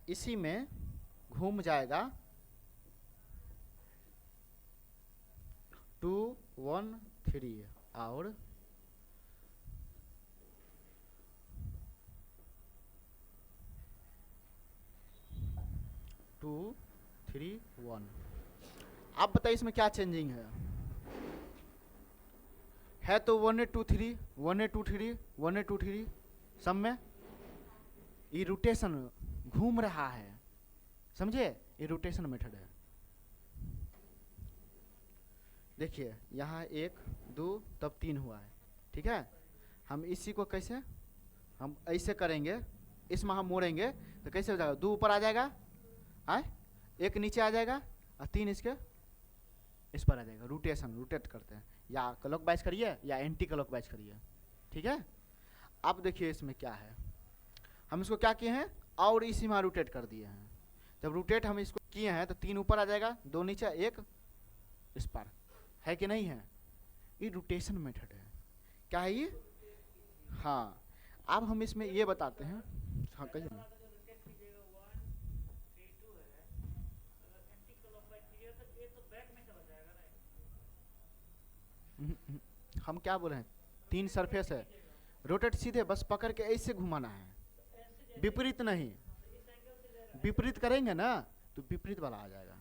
इसी में घूम जाएगा 2 1 3, और टू 3 1। आप बताइए इसमें क्या चेंजिंग है तो 1 8 2 3 1 8 2 3 1 8 2 3, सब में ये रोटेशन घूम रहा है, समझे। ये रोटेशन मेथड है। देखिए यहाँ 1 2 तब 3 हुआ है, ठीक है। हम इसी को कैसे, हम ऐसे करेंगे, इसमें हम मोड़ेंगे तो कैसे हो जाएगा, 2 ऊपर आ जाएगा, 1 नीचे आ जाएगा, और 3 इसके इस पर आ जाएगा। रोटेट करते हैं, या क्लॉकवाइज करिए या एंटी क्लॉकवाइज करिए, ठीक है। अब देखिए इसमें क्या है, हम इसको क्या किए हैं, और इसी में रोटेट कर दिए हैं। जब रोटेट हम इसको किए हैं तो 3 ऊपर आ जाएगा, 2 नीचे, 1 इस पर, है कि नहीं है। ये रोटेशन मेथड है, क्या है ये। हाँ, अब हम इसमें ये बताते हैं। हाँ कहिए ना। हम क्या बोले हैं, 3 सरफेस है, रोटेट सीधे बस पकड़ के ऐसे घुमाना है, विपरीत नहीं, विपरीत करेंगे ना तो विपरीत वाला आ जाएगा।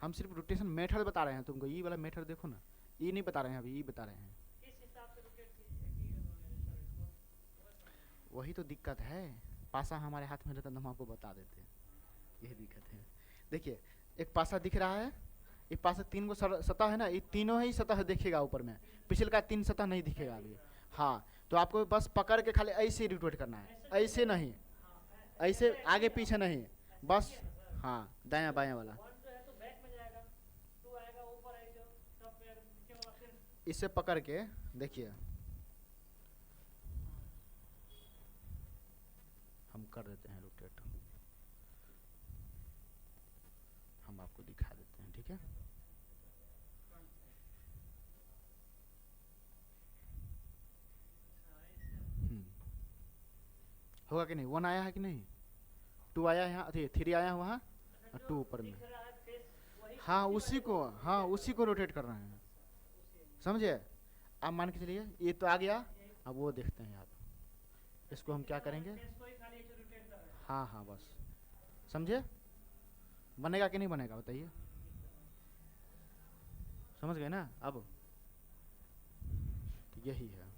हम सिर्फ रोटेशन मेथड बता रहे हैं तुमको, ई वाला मेथड देखो ना, ई नहीं बता रहे हैं अभी, ई बता रहे हैं। वही तो दिक्कत है, पासा हमारे हाथ में रहता तो हम आपको बता देते, यही दिक्कत है। देखिए एक पासा दिख रहा है, ये पासा 3 गो सतह है ना, ये तीनों ही सतह दिखेगा ऊपर में, पिछले का 3 सतह नहीं दिखेगा अभी। हाँ तो आपको बस पकड़ के खाली ऐसे रोटेट करना है, ऐसे नहीं, ऐसे आगे पीछे नहीं, बस हाँ दायां बायां वाला, इसे पकड़ के देखिए, हम कर देते हैं रोटेट, हम आपको दिखा देते हैं, ठीक है। होगा कि नहीं, 1 आया है कि नहीं, 2 आया है यहाँ, 3 आया है वहाँ, और 2 ऊपर में, हाँ उसी को रोटेट कर रहे हैं, समझे। आप मान के चलिए ये तो आ गया, अब वो देखते हैं आप, इसको हम क्या करेंगे, हाँ हाँ बस, समझे, बनेगा कि नहीं बनेगा बताइए, समझ गए ना अब, तो यही है।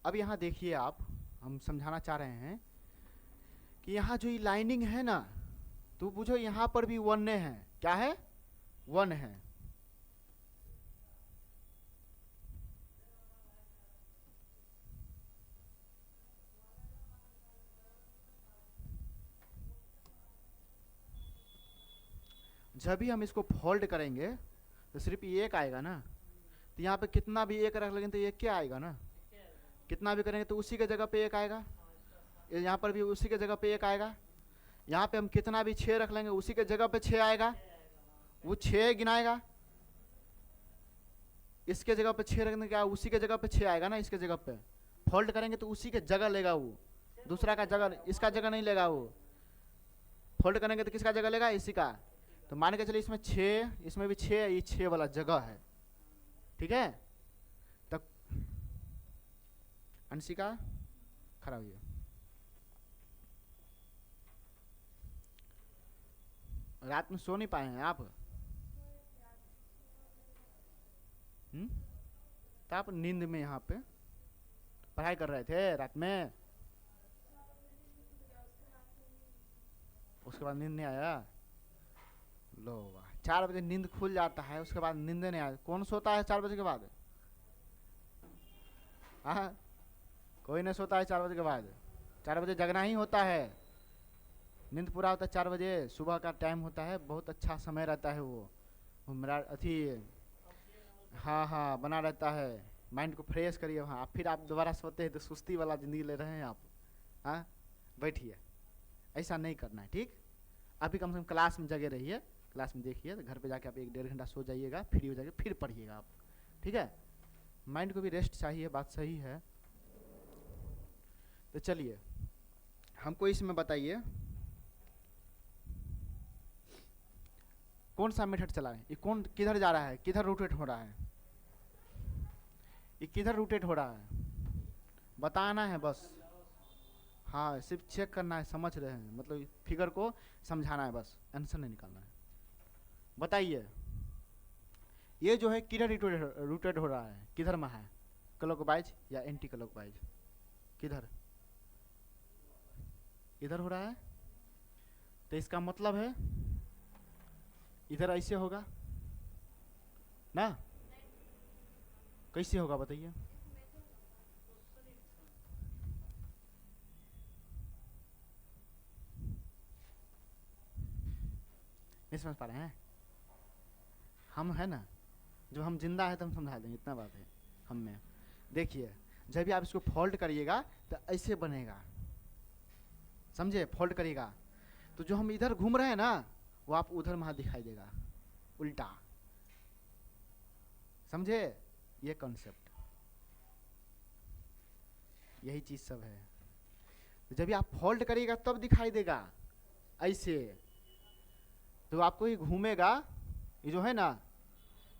अब यहाँ देखिए आप, हम समझाना चाह रहे हैं कि यहाँ जो ये लाइनिंग है ना, तो पूछो यहाँ पर भी 1 है, क्या है 1 है, जब भी हम इसको फोल्ड करेंगे तो सिर्फ ये एक आएगा ना, तो यहाँ पे कितना भी एक रख लेंगे तो ये क्या आएगा ना, कितना भी करेंगे तो उसी के जगह पे एक आएगा, यहाँ पर भी उसी के जगह पे एक आएगा, यहाँ पे हम कितना भी 6 रख लेंगे उसी के जगह पे 6 आएगा, वो 6 गिनाएगा, इसके जगह पे 6 रखने क्या उसी के जगह पे 6 आएगा ना, इसके जगह पे फोल्ड करेंगे तो उसी के जगह लेगा वो, दूसरा का जगह, इसका जगह नहीं लेगा वो, फोल्ड करेंगे तो किसका जगह लेगा, इसी का। तो मान के चलिए इसमें 6, इसमें भी 6, ये 6 वाला जगह है, ठीक है। तब अंशिका खड़ा हुई, रात में सो नहीं पाए हैं आप, तो आप नींद में यहाँ पे पढ़ाई कर रहे थे रात में, उसके बाद नींद नहीं आया, लो वाह, 4 बजे नींद खुल जाता है, उसके बाद नींद नहीं आया, कौन सोता है 4 बजे के बाद, हाँ कोई नहीं सोता है 4 बजे के बाद, 4 बजे जगना ही होता है, नींद पूरा होता है 4 बजे, सुबह का टाइम होता है, बहुत अच्छा समय रहता है वो मेरा अथी, हाँ हाँ बना रहता है, माइंड को फ्रेश करिए वहाँ, फिर आप दोबारा सोते हैं तो सुस्ती वाला ज़िंदगी ले रहे हैं आप, हाँ बैठिए, ऐसा नहीं करना है, ठीक। अभी कम से कम क्लास में जगे रहिए, क्लास में देखिए, तो घर पे जाके आप 1-1.5 घंटा सो जाइएगा, फ्री हो जाइए, फिर पढ़िएगा आप, ठीक है। माइंड को भी रेस्ट चाहिए, बात सही है। तो चलिए हमको इसमें बताइए कौन सा मेथड चला है, ये कौन किधर जा रहा है, किधर रोटेट हो रहा है, ये किधर रोटेट हो रहा है, बताना है बस, हाँ सिर्फ चेक करना है, समझ रहे हैं, मतलब फिगर को समझाना है बस, आंसर नहीं निकालना है। बताइए ये जो है किधर रोटेट हो रहा है, किधर में है, क्लॉकवाइज या एंटी क्लॉकवाइज, किधर, इधर हो रहा है, तो इसका मतलब है इधर ऐसे होगा ना, कैसे होगा बताइए, नहीं समझ पा रहे हैं, हम है ना, जो हम जिंदा है तो हम समझा देंगे, इतना बात है हम में। देखिए जब भी आप इसको फोल्ड करिएगा तो ऐसे बनेगा, समझे, फोल्ड करिएगा तो जो हम इधर घूम रहे हैं ना वो आप उधर वहां दिखाई देगा, उल्टा, समझे, ये कॉन्सेप्ट, यही चीज सब है। तो जब भी आप फोल्ड करिएगा तब दिखाई देगा ऐसे, तो आपको ये घूमेगा, ये जो है ना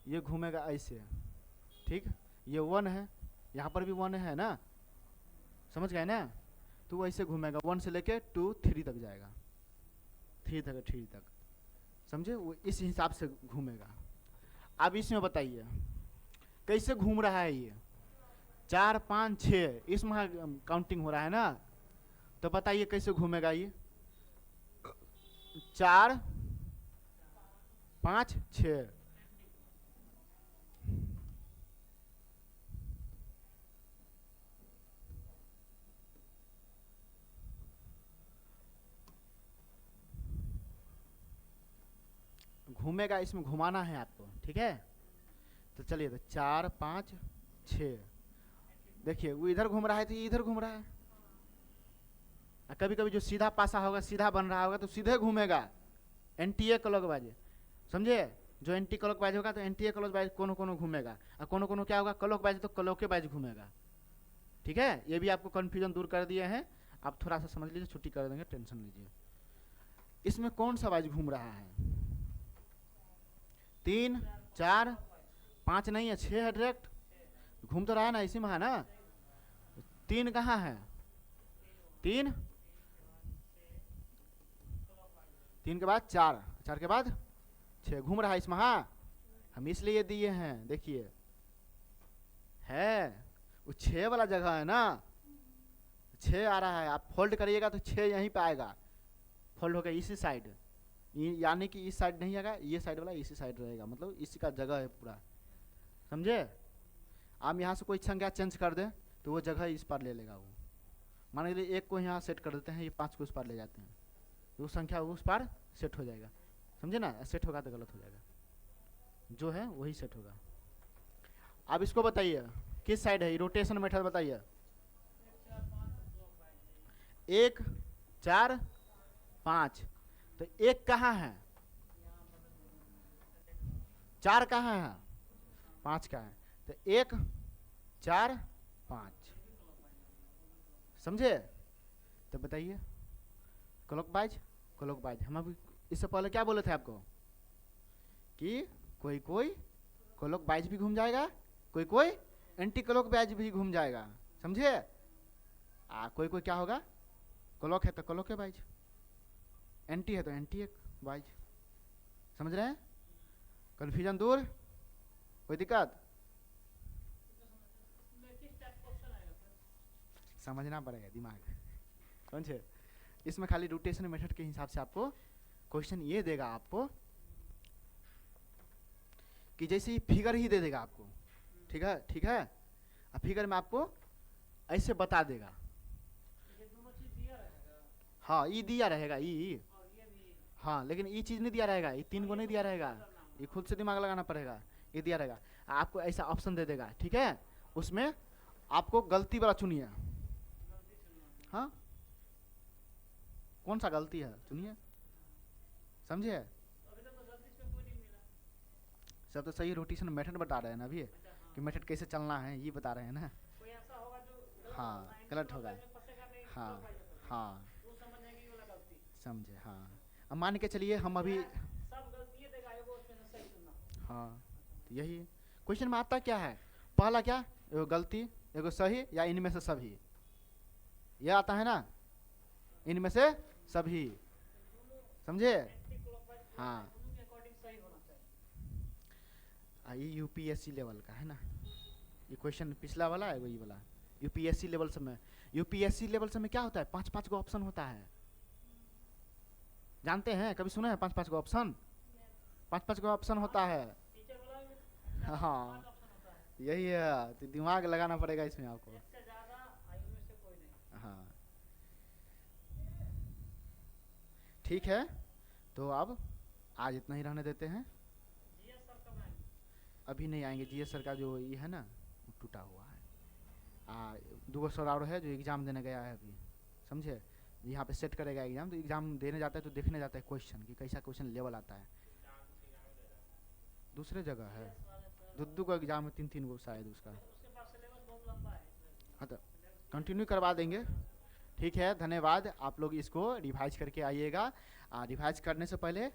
ये घूमेगा ऐसे, ठीक, ये 1 है, यहाँ पर भी 1 है ना, समझ गए ना, तो वो ऐसे घूमेगा 1 से लेके 2 3 तक जाएगा, 3 तक, समझे, वो इस हिसाब से घूमेगा। अब इसमें बताइए कैसे घूम रहा है ये, 4 5 6 इसमें काउंटिंग हो रहा है ना, तो बताइए कैसे घूमेगा ये, 4 5 6, घूमेगा, इसमें घुमाना है आपको, ठीक है। तो चलिए, तो 4 5 6, देखिए वो इधर घूम रहा है तो ये इधर घूम रहा है, कभी कभी जो सीधा पासा होगा, सीधा बन रहा होगा तो सीधे घूमेगा, एंटी क्लॉकवाइज, समझे, जो एंटी क्लॉकवाइज होगा तो एंटी क्लॉकवाइज कोनो कोनो घूमेगा, और कोनो कोनो क्या होगा, क्लॉकवाइज तो क्लॉकवाइज घूमेगा, ठीक है। ये भी आपको कन्फ्यूजन दूर कर दिए हैं, आप थोड़ा सा समझ लीजिए, छुट्टी कर देंगे, टेंशन लीजिए। इसमें कौन सा वाइज घूम रहा है, 3 4 5 नहीं है, 6 है, डायरेक्ट घूम तो रहा है ना, इसी में है ना, 3 कहाँ है, 3 के बाद 4 के बाद 6 घूम रहा है इसमें, हाँ, हम इसलिए दिए हैं, देखिए है वो 6 वाला जगह है ना, 6 आ रहा है, आप फोल्ड करिएगा तो 6 यहीं पे आएगा, फोल्ड होगा इसी साइड, यानी कि इस साइड नहीं आएगा, ये साइड वाला इसी साइड रहेगा, मतलब इसी का जगह है पूरा, समझे। आप यहाँ से कोई संख्या चेंज कर दें तो वो जगह इस पर ले लेगा, वो मान लीजिए 1 को यहाँ सेट कर देते हैं, ये 5 को उस पर ले जाते हैं, तो वो संख्या उस पर सेट हो जाएगा, समझे ना, सेट होगा तो गलत हो जाएगा, जो है वही सेट होगा। अब इसको बताइए किस साइड है, रोटेशन मेथड बताइए, 1 4 5, तो 1 कहाँ है, 4 कहाँ है, 5 का है, तो 1 4 5, समझे। तो बताइए क्लॉकवाइज, हम अभी इससे पहले क्या बोले थे आपको कि कोई कोई क्लॉकवाइज भी घूम जाएगा, कोई कोई एंटी क्लॉकवाइज भी घूम जाएगा, समझे। कोई कोई क्या होगा, क्लॉक है तो क्लॉक है वाइज, एंटी है तो एंटी वाइज, समझ रहे हैं, कन्फ्यूजन दूर, कोई दिक्कत, समझना पड़ेगा दिमाग, समझे। इसमें खाली रोटेशन मेथड के हिसाब से आपको क्वेश्चन ये देगा आपको कि जैसे ही फिगर ही दे देगा आपको, ठीक है, ठीक है, फिगर में आपको ऐसे बता देगा, हाँ ई दिया रहेगा, ई, हाँ, लेकिन ये चीज नहीं दिया रहेगा, ये 3 को नहीं दिया रहेगा, ये खुद से दिमाग लगाना पड़ेगा, ये दिया रहेगा, आपको ऐसा ऑप्शन दे देगा, ठीक है, उसमें आपको गलती वाला चुनिए, हाँ, कौन सा गलती है चुनिए, समझे। सब तो सही रोटेशन मेथड बता रहे हैं ना अभी, कि मेथड कैसे चलना है ये बता रहे हैं ना, हाँ गलत होगा, हाँ हाँ समझे, हाँ। अब मान के चलिए हम अभी, हाँ, तो यही क्वेश्चन में आता क्या है, पहला क्या, एगो गलती, एगो सही, या इनमें से सभी, ये आता है ना, इनमें से सभी, समझे, हाँ। ये यूपीएससी लेवल का है ना, ये क्वेश्चन पिछला वाला है, वही वाला, यूपीएससी लेवल समय, यूपीएससी लेवल समय क्या होता है, 5 को ऑप्शन होता है, जानते हैं, कभी सुने हैं 5 को ऑप्शन, 5 को ऑप्शन होता है, हाँ यही है, तो दिमाग लगाना पड़ेगा इसमें आपको, हाँ ठीक है। तो अब आज इतना ही रहने देते हैं, अभी नहीं आएंगे, जीएस सर का जो ये है ना टूटा हुआ है, 2 सर और है जो एग्ज़ाम देने गया है अभी, समझे, यहाँ पे सेट करेगा एग्ज़ाम, तो एग्ज़ाम देने जाता है तो देखने जाता है क्वेश्चन कि कैसा क्वेश्चन लेवल आता है, दूसरे जगह है, दुद्दू का एग्ज़ाम है, 3 गो शायद उसका, हाँ तो कंटिन्यू करवा देंगे, ठीक है। धन्यवाद, आप लोग इसको रिवाइज करके आइएगा, रिवाइज करने से पहले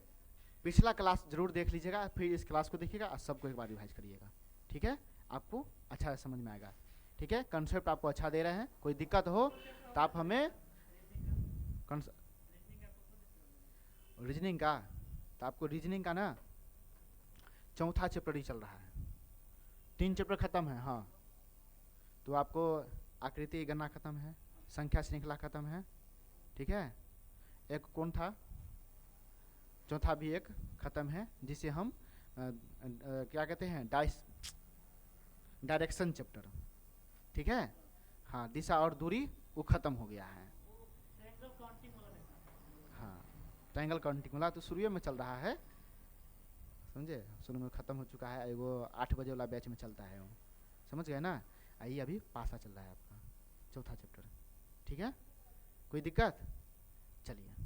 पिछला क्लास जरूर देख लीजिएगा, फिर इस क्लास को देखिएगा और सबको एक बार रिवाइज करिएगा, ठीक है? आपको अच्छा समझ में आएगा, ठीक है? कंसेप्ट आपको अच्छा दे रहे हैं, कोई दिक्कत हो तो आप हमें रीजनिंग का, तो आपको रीजनिंग का ना चौथा चैप्टर ही चल रहा है, 3 चैप्टर खत्म है। हाँ, तो आपको आकृति गणना खत्म है, संख्या श्रृंखला खत्म है, ठीक है? एक कौन था, चौथा भी एक खत्म है, जिसे हम क्या कहते हैं, डायरेक्शन चैप्टर, ठीक है? हाँ, दिशा और दूरी वो खत्म हो गया है। हाँ, ट्रायंगल काउंटिंग वाला तो शुरू में चल रहा है, समझे? शुरू में खत्म हो चुका है, वो 8 बजे वाला बैच में चलता है वो, समझ गए ना? आइए अभी पासा चल रहा है आपका चौथा चैप्टर, ठीक है? कोई दिक्कत? चलिए।